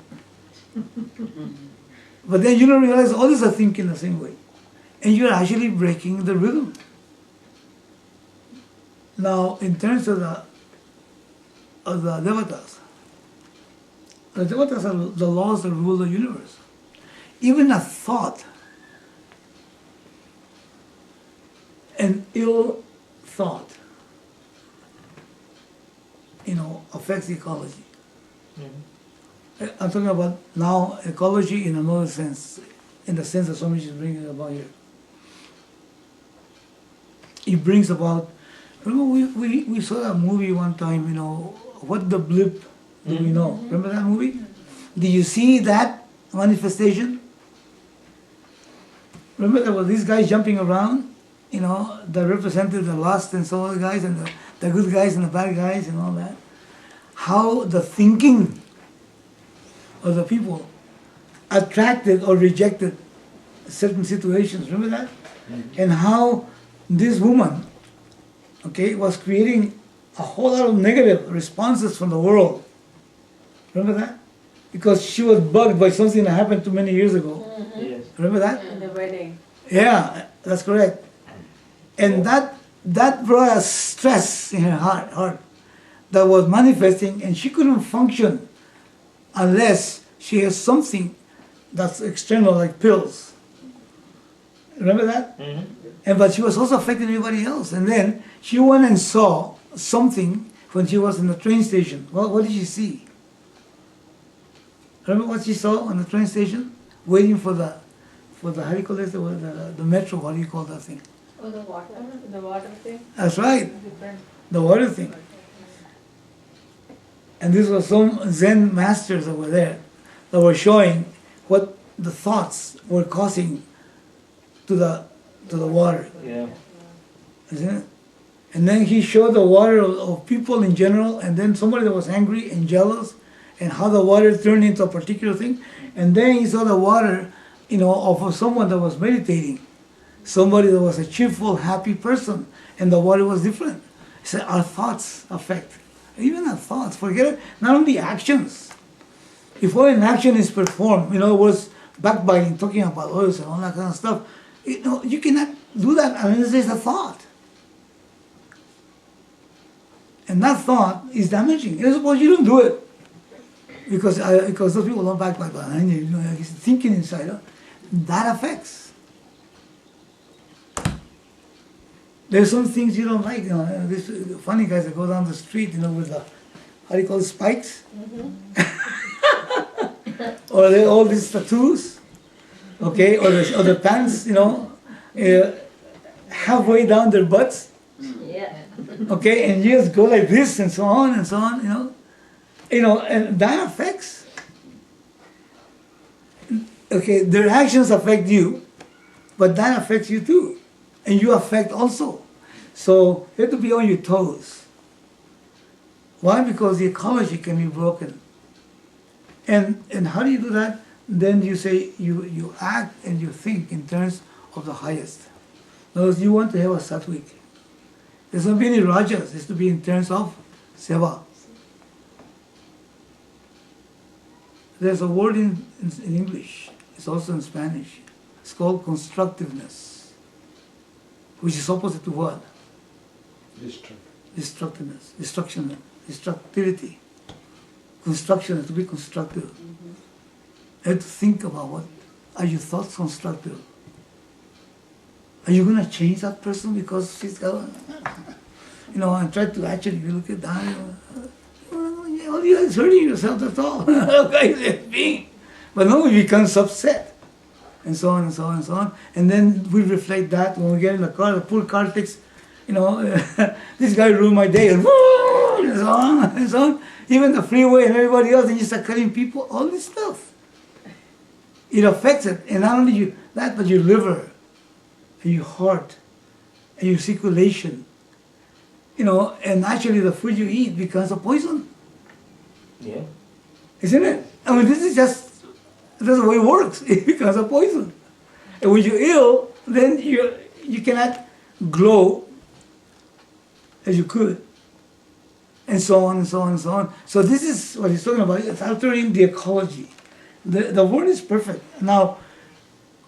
But then you don't realize others are thinking the same way. And you're actually breaking the rhythm. Now, in terms of the devatas are the laws that rule the universe. Even a thought, an ill thought, affects ecology. I'm talking about now ecology in another sense, in the sense that Swami is bringing about here. It brings about, remember we saw that movie one time, What the Blip Do We Know? Remember that movie? Did you see that manifestation? Remember there were these guys jumping around, that represented the lost and so other guys, and the good guys and the bad guys and all that. How the thinking of the people attracted or rejected certain situations. Remember that? And how this woman, was creating a whole lot of negative responses from the world. Remember that? Because she was bugged by something that happened too many years ago. Yes. Remember that? In the wedding. Yeah, that's correct. And that brought a stress in her heart that was manifesting, and she couldn't function unless she has something that's external, like pills. Remember that? But she was also affecting everybody else. And then she went and saw something when she was in the train station. Well, what did she see? Remember what she saw on the train station? Waiting for the how do you call it? The metro, what do you call that thing? Oh, the water thing? That's right, the water thing. And these were some Zen masters that were there, that were showing what the thoughts were causing to the water. Yeah. Isn't it? And then he showed the water of people in general, and then somebody that was angry and jealous, and how the water turned into a particular thing. And then he saw the water, of someone that was meditating, somebody that was a cheerful, happy person, and the water was different. He said, our thoughts affect, even our thoughts, forget it, not only actions. If what an action is performed, it was backbiting, talking about others and all that kind of stuff, you cannot do that unless there's a thought. And that thought is damaging. And suppose you don't do it, because those people don't backbite behind you, he's thinking inside, that affects. There's some things you don't like, these funny guys that go down the street, with the, how do you call it, spikes? Or all these tattoos, or the pants, halfway down their butts, Yeah. and you just go like this and so on and so on, and that affects. Their actions affect you, but that affects you too. and you affect also. So you have to be on your toes. Why? Because the ecology can be broken. And how do you do that? Then you say you act and you think in terms of the highest. In other words, you want to have a sattvic. There's not be any rajas, it's to be in terms of seva. There's a word in English, it's also in Spanish. It's called constructiveness, which is opposite to what? Destructiveness, destructivity. Construction is to be constructive. You have to think about what are your thoughts constructive. Are you going to change that person because she's got, and try to actually look at that. All you are is hurting yourself, that's all. Okay, but no, we become upset. And so on and so on and so on. And then we reflect that when we get in the car, the poor car takes, this guy ruined my day, and so on and so on. Even the freeway and everybody else, and you start cutting people, all this stuff. It affects it. And not only that, but your liver, and your heart, and your circulation. And actually the food you eat becomes a poison. Yeah. Isn't it? I mean, that's the way it works. It becomes a poison. And when you're ill, then you cannot glow as you could. And so on and so on and so on. So this is what he's talking about. It's altering the ecology. The word is perfect. Now,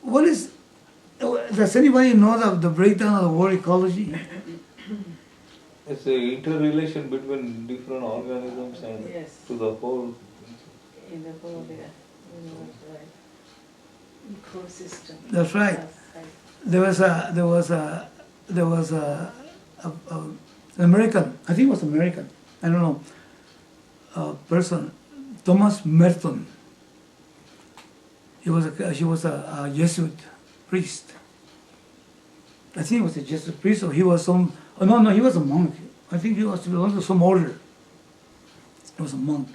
does anybody know the breakdown of the word ecology? It's an interrelation between different organisms and Yes. to the whole. In the whole right. Ecosystem. That's right. There was an American, I think it was American, I don't know, person, Thomas Merton. He was a Jesuit priest. I think he was a Jesuit priest, or he was he was a monk. I think he was belonged to some order. He was a monk.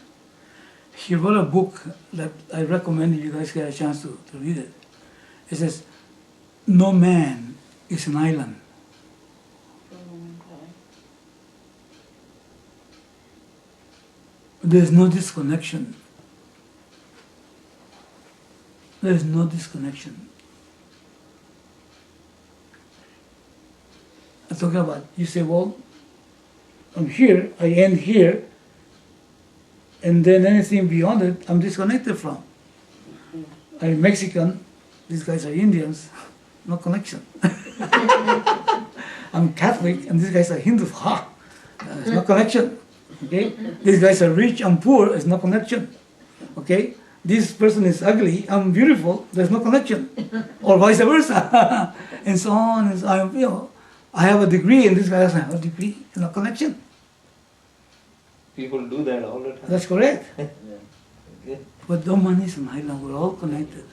He wrote a book that I recommend if you guys get a chance to read it. It says, "No man is an island." There's no disconnection. There is no disconnection. I'm talking about, you say, well, I'm here, I end here, and then anything beyond it, I'm disconnected from. I'm Mexican, these guys are Indians, no connection. I'm Catholic, and these guys are Hindus, there's no connection. Okay, these guys are rich, I'm poor, there's no connection. Okay, this person is ugly, I'm beautiful, there's no connection, or vice versa, and so on. And so I have a degree, and this guy doesn't have a degree, no connection. People do that all the time. That's correct. Yeah. But no man is an island, we're all connected.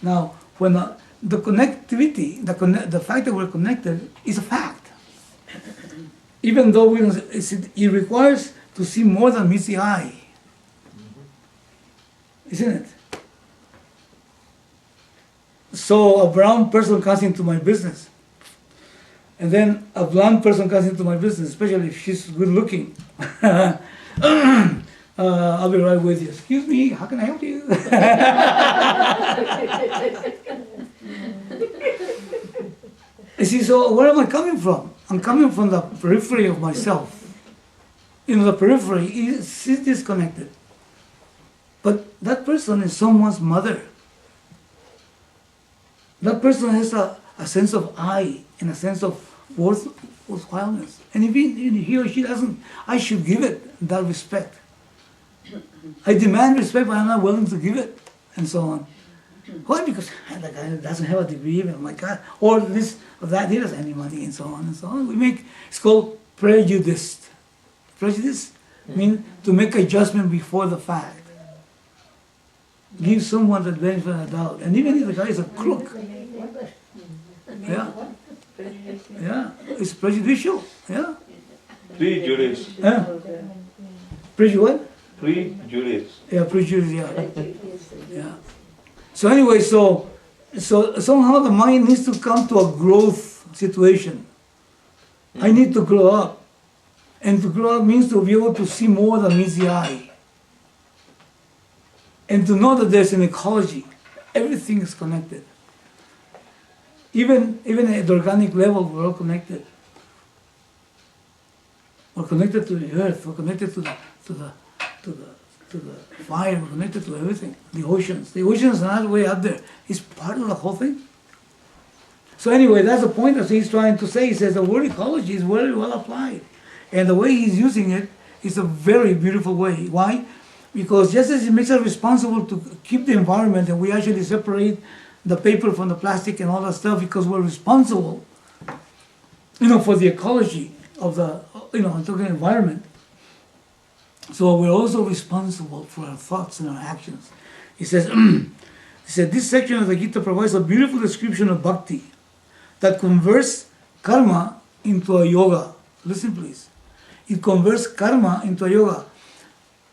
Now, when the connectivity, the fact that we're connected is a fact. Even though it requires to see more than meets the eye. Isn't it? So a brown person comes into my business, and then a blonde person comes into my business, especially if she's good looking. I'll be right with you. Excuse me, how can I help you? You see, so where am I coming from? I'm coming from the periphery of myself. The periphery is disconnected. But that person is someone's mother. That person has a sense of I and a sense of worthwhileness. And if he or she doesn't, I should give it that respect. I demand respect, but I'm not willing to give it, and so on. Why? Because that guy doesn't have a degree, oh my God, or this or that, he doesn't have any money, and so on and so on. It's called prejudice. Prejudice means to make a judgment before the fact. Give someone the benefit of the doubt. And even if the guy is a crook, yeah, it's prejudicial, yeah. Prejudice. Prejudice what? Prejudice. Yeah, prejudice, yeah. Yeah. So anyway, so So somehow the mind needs to come to a growth situation. I need to grow up. And to grow up means to be able to see more than meets the eye. And to know that there's an ecology. Everything is connected. Even at the organic level, we're all connected. We're connected to the earth. We're connected to the fire. We're connected to everything. The oceans. The oceans are not way out there. It's part of the whole thing. So anyway, that's the point that he's trying to say. He says the word ecology is very well applied. And the way he's using it is a very beautiful way. Why? Because just as it makes us responsible to keep the environment, and we actually separate the paper from the plastic and all that stuff because we're responsible, for the ecology of the, environment. So we're also responsible for our thoughts and our actions. He says, this section of the Gita provides a beautiful description of bhakti that converts karma into a yoga. Listen please. It converts karma into a yoga.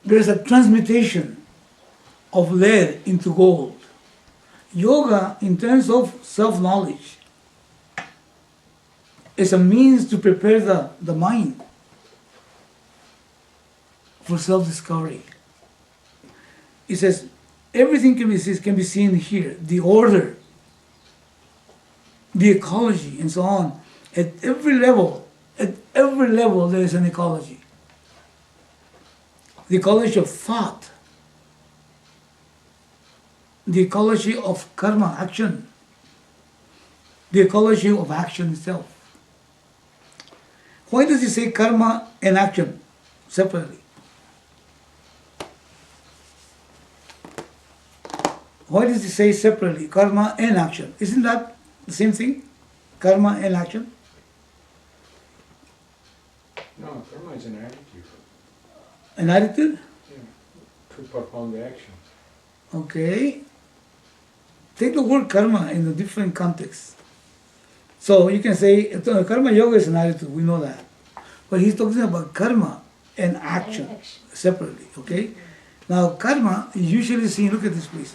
There is a transmutation of lead into gold. Yoga, in terms of self-knowledge, is a means to prepare the mind for self-discovery. It says, everything can be seen here. The order, the ecology, and so on. At every level there is an ecology. The ecology of thought, the ecology of karma, action, the ecology of action itself. Why does he say karma and action separately? Why does he say separately, karma and action? Isn't that the same thing? Karma and action? No, karma is an attitude. An attitude? Yeah, to perform the action. Okay. Take the word karma in a different context. So you can say, karma yoga is an attitude, we know that. But he's talking about karma and action separately, okay? Now karma is usually seen, look at this please.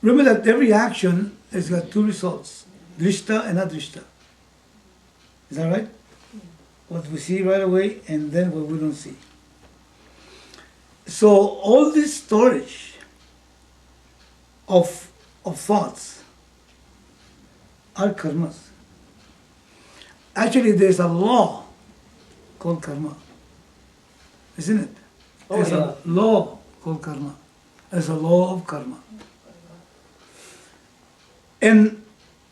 Remember that every action has got two results, drishta and adrishta. Is that right? What we see right away and then what we don't see. So all this storage of thoughts are karmas. Actually, there's a law called karma, isn't it? There's a law called karma. There's a law of karma. And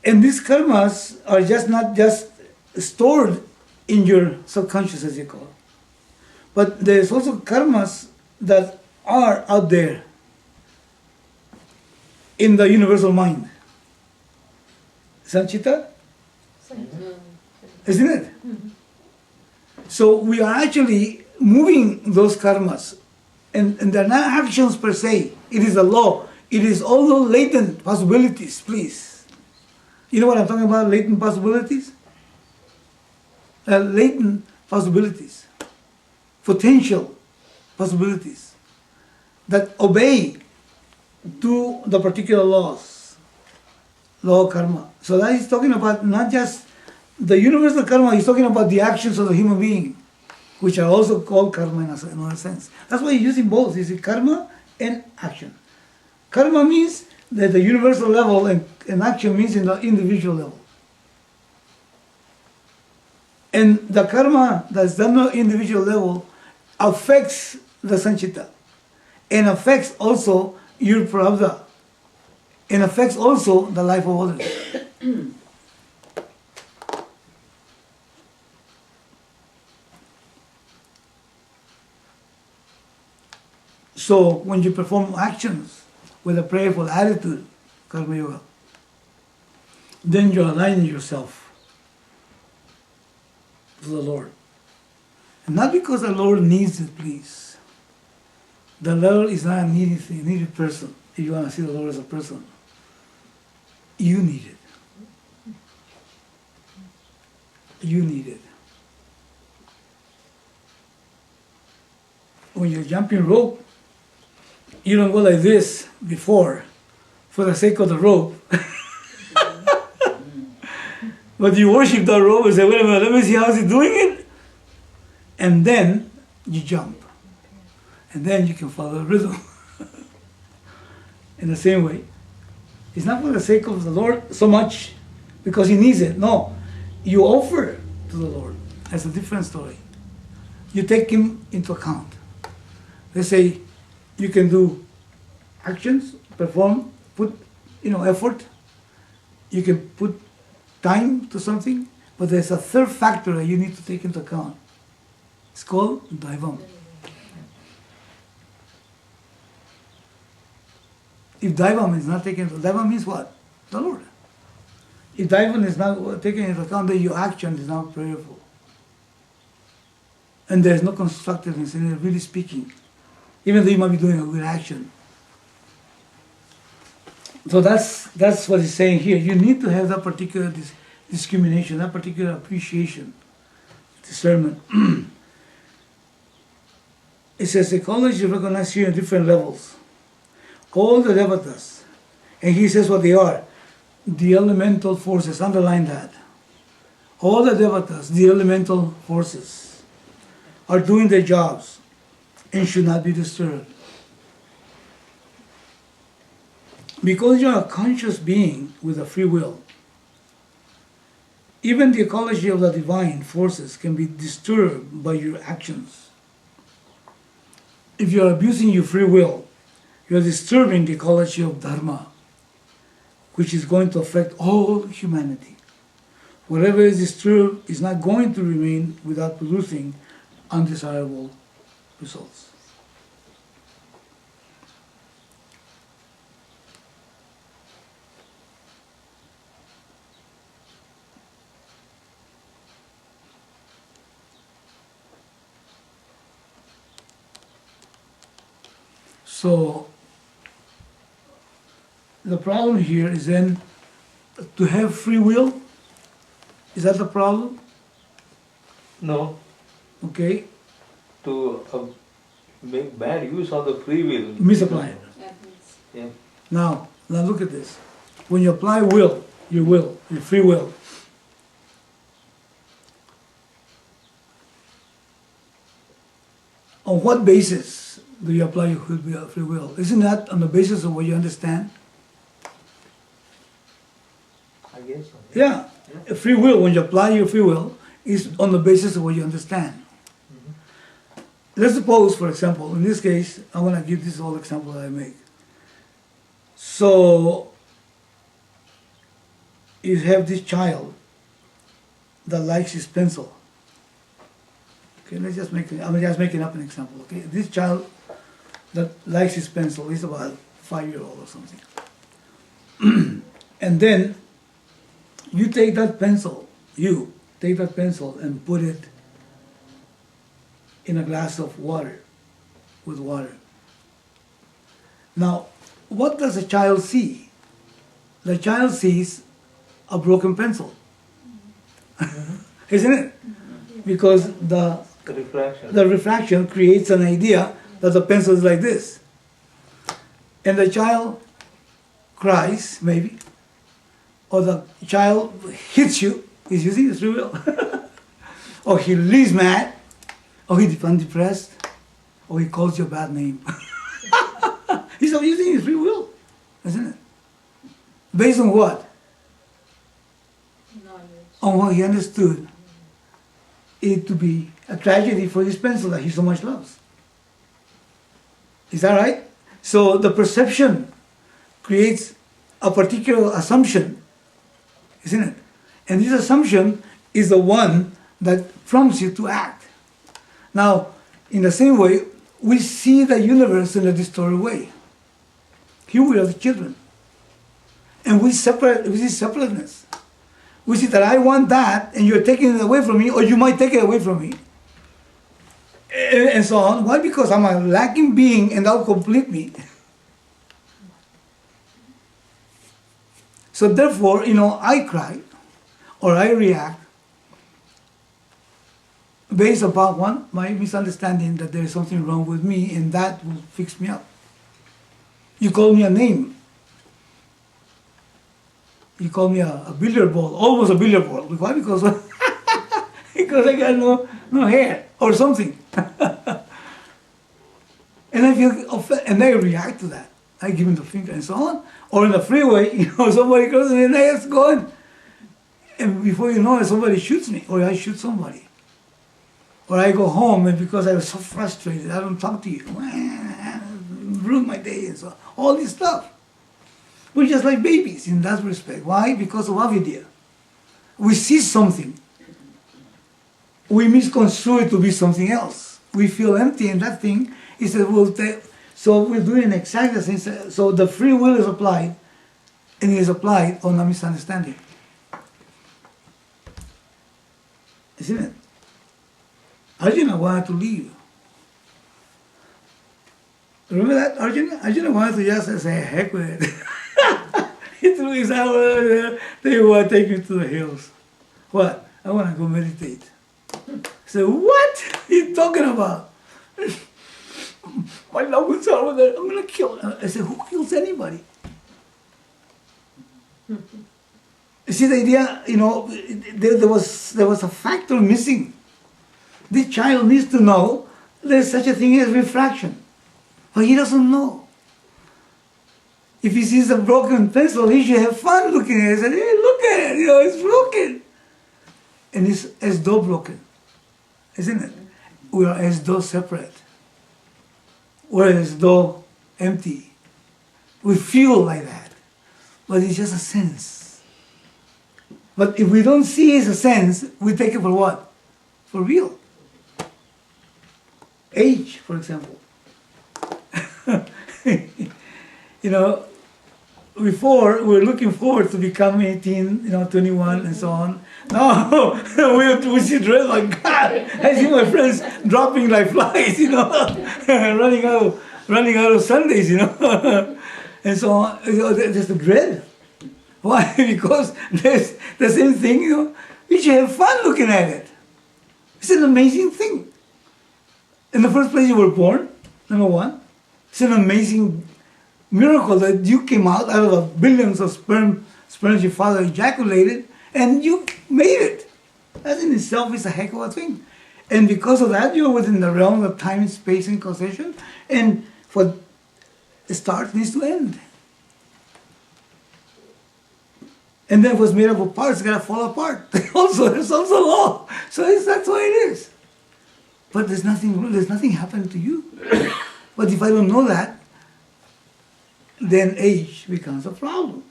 these karmas are not just stored in your subconscious, as you call it, but there's also karmas that are out there in the universal mind. Sanchita? Isn't it? So we are actually moving those karmas, and they're not actions per se. It is a law. It is all those latent possibilities, please. You know what I'm talking about, latent possibilities? Latent possibilities, potential possibilities that obey to the particular laws, law of karma. So that he's talking about not just the universal karma, he's talking about the actions of the human being, which are also called karma in another sense. That's why he's using both. He's using karma and action. Karma means that the universal level, and action means in the individual level. And the karma that's done on the individual level affects the sanchita, and affects also your prarabdha, and affects also the life of others. So when you perform actions with a prayerful attitude, karma yoga, then you're aligning yourself to the Lord. And not because the Lord needs it, please. The Lord is not a needy person. If you want to see the Lord as a person, you need it. You need it. When you're jumping rope, you don't go like this before for the sake of the rope. But you worship the rope and say, wait a minute, let me see how he's doing it. And then you jump. And then you can follow the rhythm. In the same way, it's not for the sake of the Lord so much because he needs it. No, you offer to the Lord. That's a different story. You take him into account. Let's say you can do actions, perform, put effort. You can put time to something, but there's a third factor that you need to take into account. It's called Daivam. If Daivam is not taken into account, Daivam means what? The Lord. If Daivam is not taken into account, then your action is not prayerful. And there's no constructiveness in it, really speaking. Even though you might be doing a good action. So that's what he's saying here. You need to have that particular discrimination, that particular appreciation, discernment. It says ecology is recognized here in different levels. All the devatas, and he says what they are, the elemental forces, underline that. All the devatas, the elemental forces, are doing their jobs and should not be disturbed. Because you are a conscious being with a free will, even the ecology of the divine forces can be disturbed by your actions. If you are abusing your free will, you are disturbing the ecology of Dharma, which is going to affect all humanity. Whatever is disturbed is not going to remain without producing undesirable results. So, the problem here is then to have free will. Is that the problem? No, Okay, to make bad use of the free will. misapply it. Yeah. Now look at this. When you apply will, your free will, on what basis do you apply your free will? Isn't that on the basis of what you understand? I guess so. Yeah. Free will, when you apply your free will, is on the basis of what you understand. Let's suppose, for example, in this case, I want to give this whole example that I make. So, you have this child that likes his pencil. Okay, I'm just making up an example. Okay, this child that likes his pencil is about 5-year-old or something. And then you take that pencil and put it in a glass of water, with water. Now, what does a child see? The child sees a broken pencil, isn't it? Because the refraction creates an idea that the pencil is like this. And the child cries, maybe, or the child hits you, he's using his free will. Or he leaves mad, or he becomes depressed, or he calls you a bad name. He's not using his free will, isn't it? Based on what? Knowledge. On what he understood it to be a tragedy for his pencil that he so much loves. Is that right? So the perception creates a particular assumption, isn't it? And this assumption is the one that prompts you to act. Now, in the same way, we see the universe in a distorted way. Here we are the children. And we see separateness. We see that I want that, and you're taking it away from me, or you might take it away from me. And so on. Why? Because I'm a lacking being, and that'll complete me. So therefore, I cry, or I react, based upon my misunderstanding that there is something wrong with me, and that will fix me up. You call me a name. You call me a billiard ball, almost a billiard ball. Why? Because because I got no hair or something. And I feel and I react to that. I give him the finger and so on. Or in the freeway, somebody crosses me and I just go on. And before you know it, somebody shoots me, or I shoot somebody. Or I go home and because I was so frustrated, I don't talk to you. Ruin my day and so on. All this stuff. We're just like babies in that respect. Why? Because of avidya. We see something. We misconstrue it to be something else. We feel empty and that thing is so we're doing exactly the same. So the free will is applied, and it is applied on a misunderstanding. Isn't it? Arjuna wanted to leave. Remember that, Arjuna? Arjuna wanted to just say, heck with it. He threw his arm over there. They want to take me to the hills. What? I want to go meditate. I said, what are you talking about? My loved ones are over there. I'm going to kill them. I said, who kills anybody? You see the idea, there was a factor missing. This child needs to know there's such a thing as refraction. But he doesn't know. If he sees a broken pencil, he should have fun looking at it. He said, hey, look at it, it's broken. And it's as though broken, isn't it? We are as though separate. We're as though empty. We feel like that. But it's just a sense. But if we don't see it as a sense, we take it for what? For real. Age, for example. Before we were looking forward to become 18, 21 and so on. Now we see dread like God. I see my friends dropping like flies, running out of Sundays, and so on. There's the dread. Why? Because there's the same thing, you should have fun looking at it. It's an amazing thing. In the first place, you were born, number one. It's an amazing miracle that you came out of the billions of sperms your father ejaculated, and you made it. That in itself is a heck of a thing. And because of that, you're within the realm of time, space, and causation. And what starts needs to end. And then what's made up of parts got to fall apart. There's also law. So that's why it is. But there's nothing happening to you. But if I don't know that, then age becomes a problem.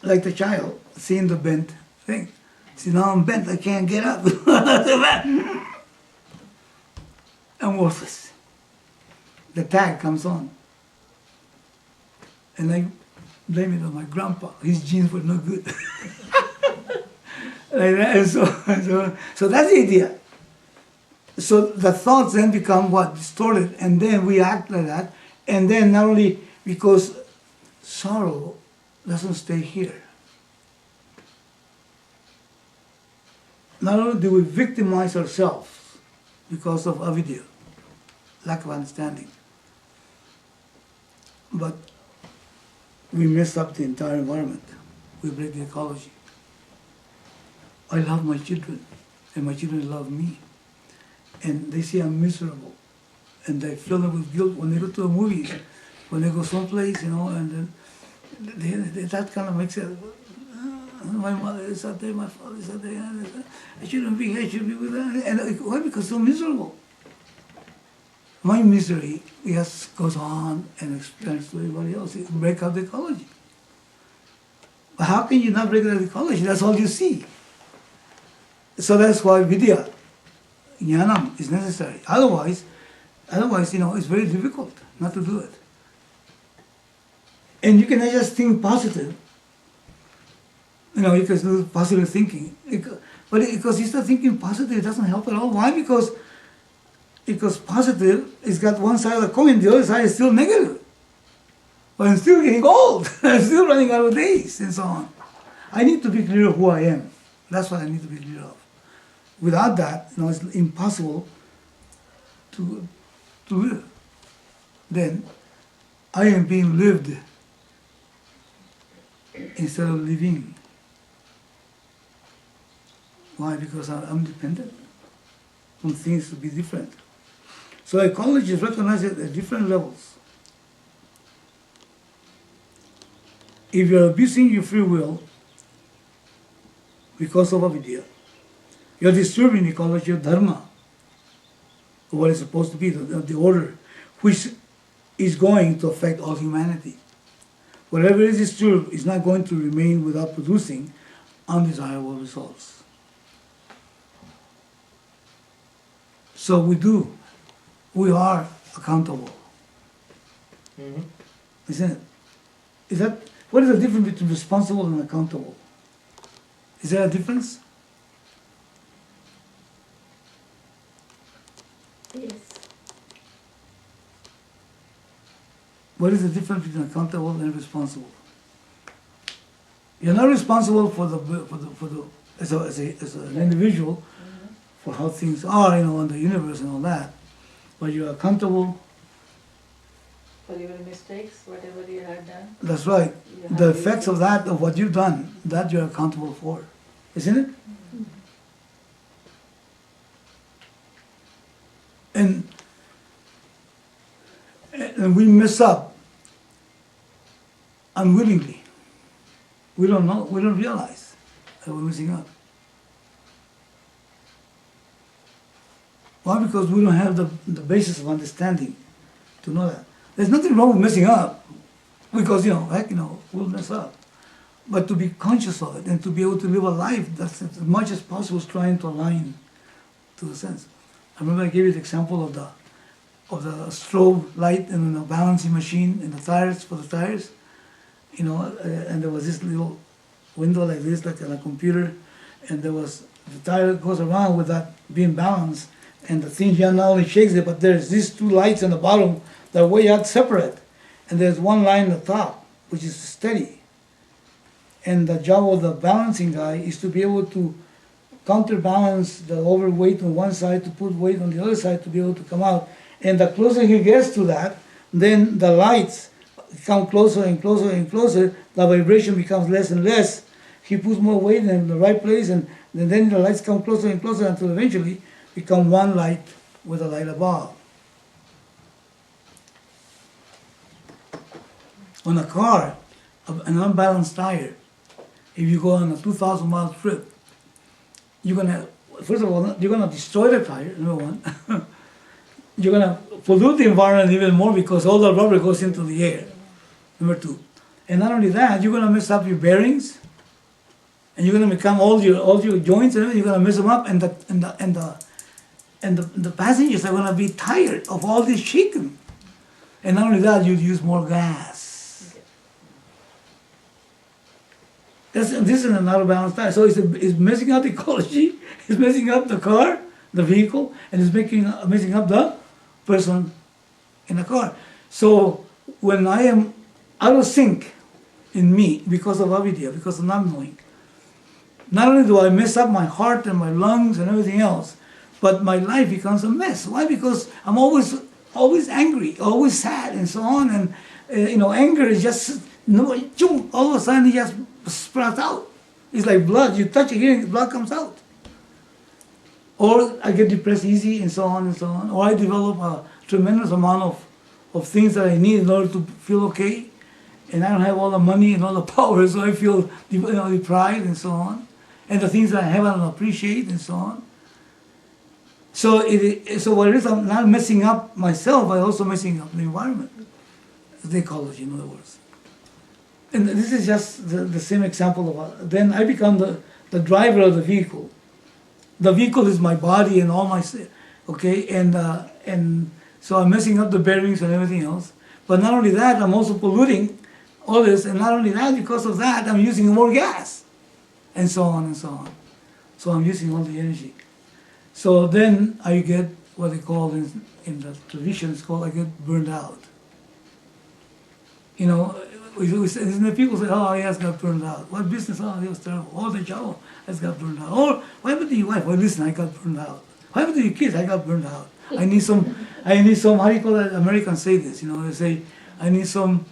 Like the child seeing the bent thing. See, now I'm bent, I can't get up. I'm worthless. The tag comes on. And I blame it on my grandpa. His genes were no good. Like that. And so that's the idea. So the thoughts then become what? Distorted. And then we act like that. And then not only because sorrow doesn't stay here. Not only do we victimize ourselves because of avidya, lack of understanding, but we mess up the entire environment. We break the ecology. I love my children, and my children love me. And they see I'm miserable. And they fill them with guilt when they go to the movies, when they go someplace, and then that kind of makes it, my mother is not there, my father is not there, I shouldn't be here, I should be with them. And why? Because so miserable. My misery just goes on and extends to everybody else. It breaks up the ecology. But how can you not break up the ecology? That's all you see. So that's why vidya, jnanam, is necessary. Otherwise, it's very difficult not to do it. And you cannot just think positive. You can do positive thinking. But because you start thinking positive, it doesn't help at all. Why? Because positive has got one side of the coin, the other side is still negative. But I'm still getting old. I'm still running out of days and so on. I need to be clear of who I am. That's what I need to be clear of. Without that, it's impossible to live. Then I am being lived instead of living. Why? Because I'm dependent on things to be different. So ecology is recognized at different levels. If you're abusing your free will because of avidya, you're disturbing the ecology of Dharma, what is supposed to be, the order, which is going to affect all humanity. Whatever is disturbed is not going to remain without producing undesirable results. So we are accountable. Isn't it? What is the difference between responsible and accountable? Is there a difference? Yes. What is the difference between accountable and responsible? You're not responsible for the as an individual for how things are, in the universe and all that, but you're accountable. For your mistakes, whatever you have done. That's right. You have The to effects of that, of what you've done, that you're accountable for, isn't it? And we mess up unwillingly. We don't know, we don't realize that we're messing up. Why? Because we don't have the basis of understanding to know that. There's nothing wrong with messing up, because, we'll mess up. But to be conscious of it and to be able to live a life that's as much as possible is trying to align to the sense. I remember I gave you the example of the strobe light and the balancing machine and the tires for the tires, and there was this little window like this, like on a computer, and there was the tire goes around with that being balanced, and the thing not only shakes it, but there's these two lights on the bottom that are way out separate, and there's one line at the top which is steady. And the job of the balancing guy is to be able to counterbalance the overweight on one side to put weight on the other side to be able to come out. And the closer he gets to that, then the lights come closer and closer and closer, the vibration becomes less and less. He puts more weight in the right place, and then the lights come closer and closer until eventually become one light with a light above. On a car, an unbalanced tire, if you go on a 2,000-mile trip, first of all, you're gonna destroy the tire, number one. You're gonna pollute the environment even more because all the rubber goes into the air, number two. And not only that, you're gonna mess up your bearings, and you're gonna become all your joints and everything. You're gonna mess them up, and the passengers are gonna be tired of all this shaking. And not only that, you'd use more gas. This is an out of balance tire. So it's messing up the ecology, it's messing up the car, the vehicle, and it's messing up the person in the car. So when I am out of sync in me because of avidya, because of not knowing, not only do I mess up my heart and my lungs and everything else, but my life becomes a mess. Why? Because I'm always angry, always sad, and so on. And anger is just all of a sudden it just sprouts out. It's like blood. You touch it here, and blood comes out. Or I get depressed easy, and so on and so on. Or I develop a tremendous amount of things that I need in order to feel okay, and I don't have all the money and all the power, so I feel deprived and so on. And the things that I have I don't appreciate and so on. So what it is, I'm not messing up myself, I'm also messing up the environment, the ecology, in other words. And this is just the same example of, then I become the driver of the vehicle. The vehicle is my body and all my, okay, and so I'm messing up the bearings and everything else. But not only that, I'm also polluting all this, and not only that, because of that, I'm using more gas, and so on and so on. So I'm using all the energy. So then I get what they call in the tradition, it's called I get burned out. The people say, oh, he has got burned out. What business? Oh, he was terrible. Oh, the job has got burned out. Or what happened to your wife? Well, listen, I got burned out. What happened to your kids? I got burned out. I need some, how do you call that? Americans say this, they say, I need some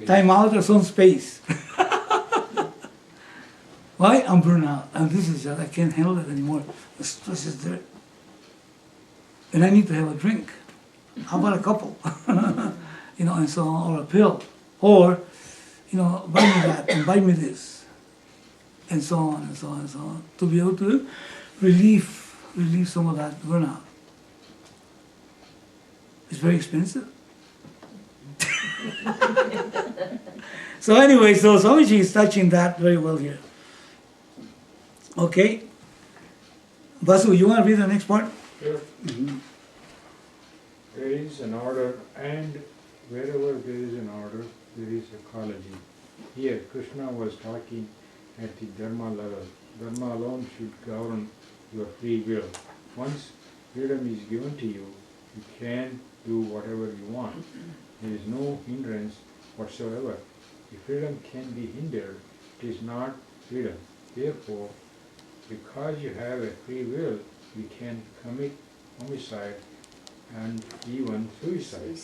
time out or some space. Why? I'm burned out. And this is just, I can't handle it anymore. The stress is there. And I need to have a drink. How about a couple? And so on, or a pill. Or, buy me that and buy me this. And so on and so on and so on. To be able to relieve some of that burnout. It's very expensive. So anyway, so Swamiji is touching that very well here. Okay. Basu, you want to read the next part? Sure. There is an order, and wherever there is an order, there is ecology. Here, Krishna was talking at the Dharma level. Dharma alone should govern your free will. Once freedom is given to you, you can do whatever you want. There is no hindrance whatsoever. If freedom can be hindered, it is not freedom. Therefore, because you have a free will, you can commit homicide and even suicide.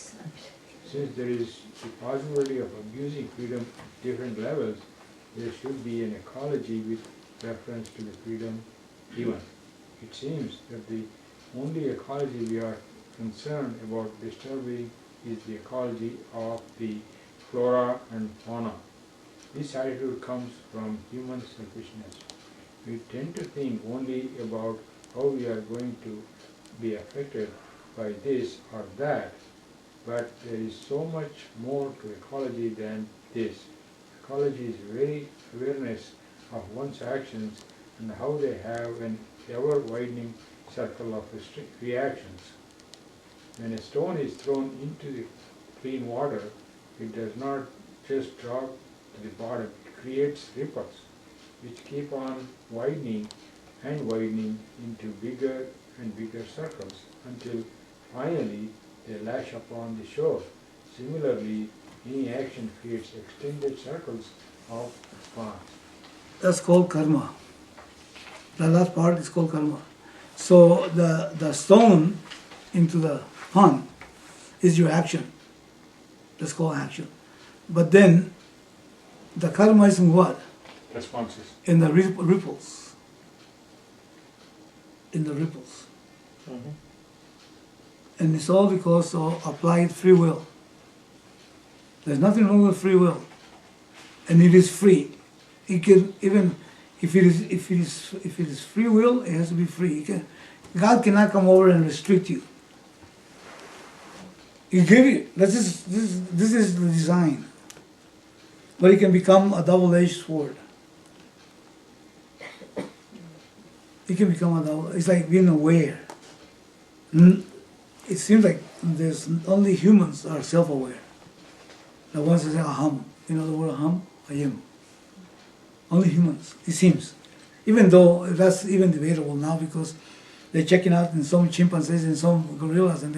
Since there is the possibility of abusing freedom at different levels, there should be an ecology with reference to the freedom given. It seems that the only ecology we are concerned about disturbing is the ecology of the flora and fauna. This attitude comes from human selfishness. We tend to think only about how we are going to be affected by this or that, but there is so much more to ecology than this. Ecology is very awareness of one's actions and how they have an ever-widening circle of reactions. When a stone is thrown into the clean water, it does not just drop to the bottom, it creates ripples, which keep on widening and widening into bigger and bigger circles until finally they lash upon the shore. Similarly, any action creates extended circles of response. That's called karma. The last part is called karma. So the stone into the pond is your action. That's called action. But then the karma is in what? Responses. In the ripples. In the ripples. And it's all because of applied free will. There's nothing wrong with free will. And it is free. It can, even if it is free will, it has to be free. God cannot come over and restrict you. He gave you. This is the design. But it can become a double-edged sword. It can become a double. It's like being aware. It seems like there's only humans are self-aware. The ones that say aham. You know the word aham? I am. Only humans. It seems. Even though that's even debatable now because they're checking out in some chimpanzees and some gorillas and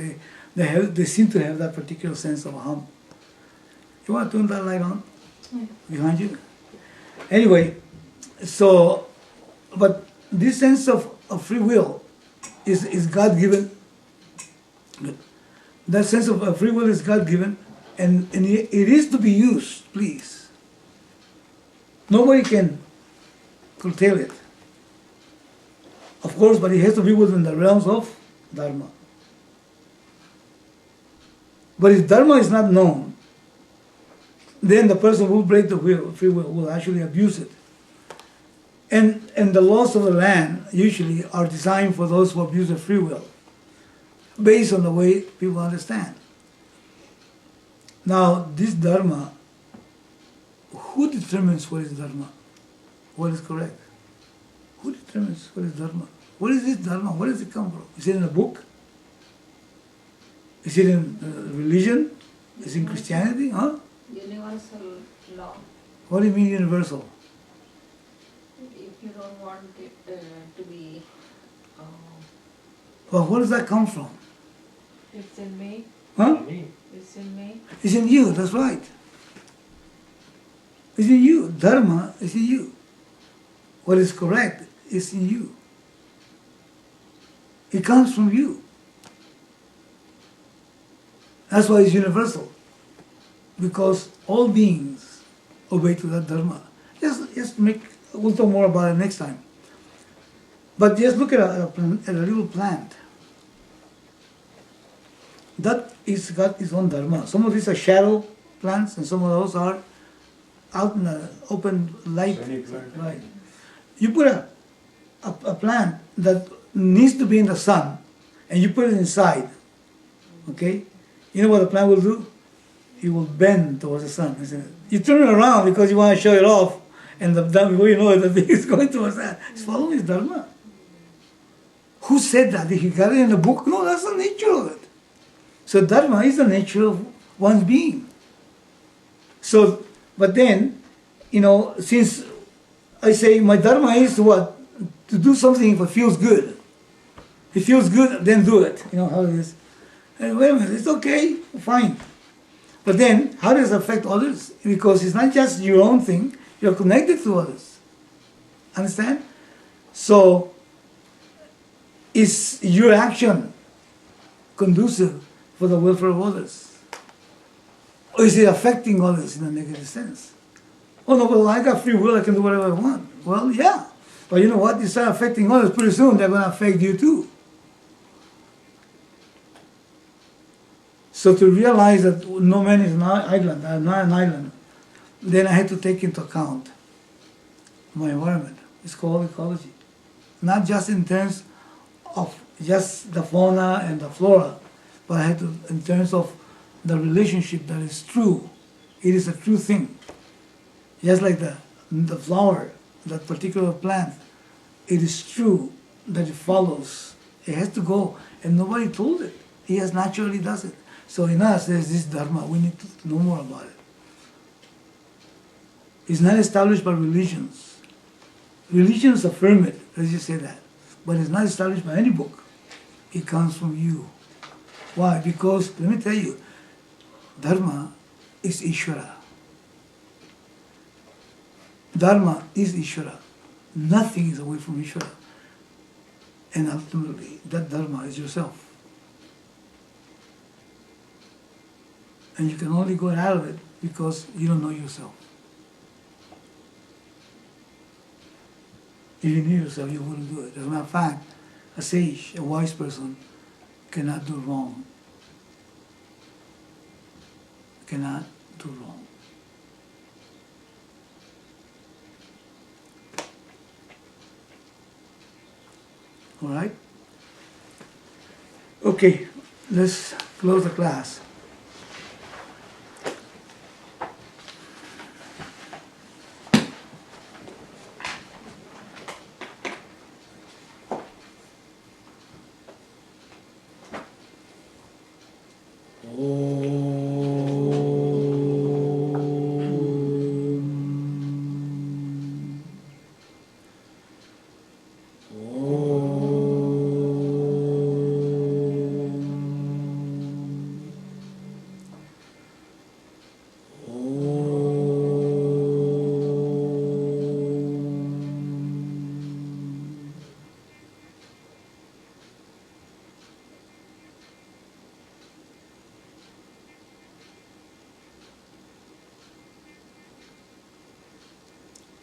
they seem to have that particular sense of aham. You want to turn that light on? Behind you? Anyway, so, but this sense of free will is God-given. That sense of free will is God-given, and it is to be used, please. Nobody can curtail it. Of course, but it has to be within the realms of Dharma. But if Dharma is not known, then the person who will break the free will actually abuse it. And the laws of the land usually are designed for those who abuse the free will, based on the way people understand. Now, this Dharma, who determines what is Dharma? What is correct? Who determines what is Dharma? What is this Dharma? Where does it come from? Is it in a book? Is it in religion? Is it in Christianity? Huh? Universal law. What do you mean universal? If you don't want it to be, Well, where does that come from? It's in me. Huh? It's in me. It's in you, that's right. It's in you. Dharma is in you. What is correct is in you. It comes from you. That's why it's universal. because all beings obey to that Dharma. We'll talk more about it next time. But just look at a little plant. That is got its own Dharma. Some of these are shadow plants and some of those are out in the open light. Sunny plant. Right. You put a plant that needs to be in the sun and you put it inside, okay? You know what the plant will do? It will bend towards the sun, isn't it? You turn it around because you want to show it off, and before you know it, the thing is going towards that. It's following his Dharma. Who said that? He got it in a book? No, that's the nature of it. So Dharma is the nature of one's being. So, but then, since I say my Dharma is what? To do something if it feels good. If it feels good, then do it. You know how it is. And wait a minute, it's okay, fine. But then, how does it affect others? Because it's not just your own thing, you're connected to others. Understand? So, is your action conducive for the welfare of others? Or is it affecting others in a negative sense? Oh no, well, I got free will, I can do whatever I want. Well, yeah. But you know what? You start affecting others, pretty soon they're going to affect you too. So to realize that no man is an island, I'm not an island, then I had to take into account my environment. It's called ecology. Not just in terms of just the fauna and the flora, but I had to, in terms of the relationship that is true. It is a true thing. Just like the flower, that particular plant, it is true that it follows. It has to go, and nobody told it. It just naturally does it. So in us, there's this Dharma. We need to know more about it. It's not established by religions. Religions affirm it, let's just say that. But it's not established by any book. It comes from you. Why? Because, let me tell you, Dharma is Ishvara. Dharma is Ishvara. Nothing is away from Ishvara. And ultimately, that Dharma is yourself. And you can only go out of it because you don't know yourself. If you knew yourself, you wouldn't do it. As a matter of fact, a sage, a wise person, cannot do wrong. Cannot do wrong. All right? Okay, let's close the class.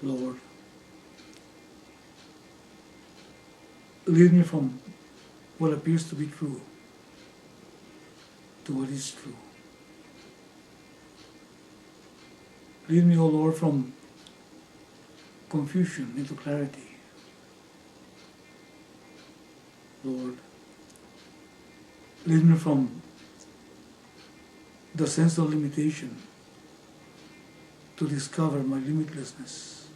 Lord, lead me from what appears to be true to what is true. Lead me, O Lord, from confusion into clarity. Lord, lead me from the sense of limitation to discover my limitlessness.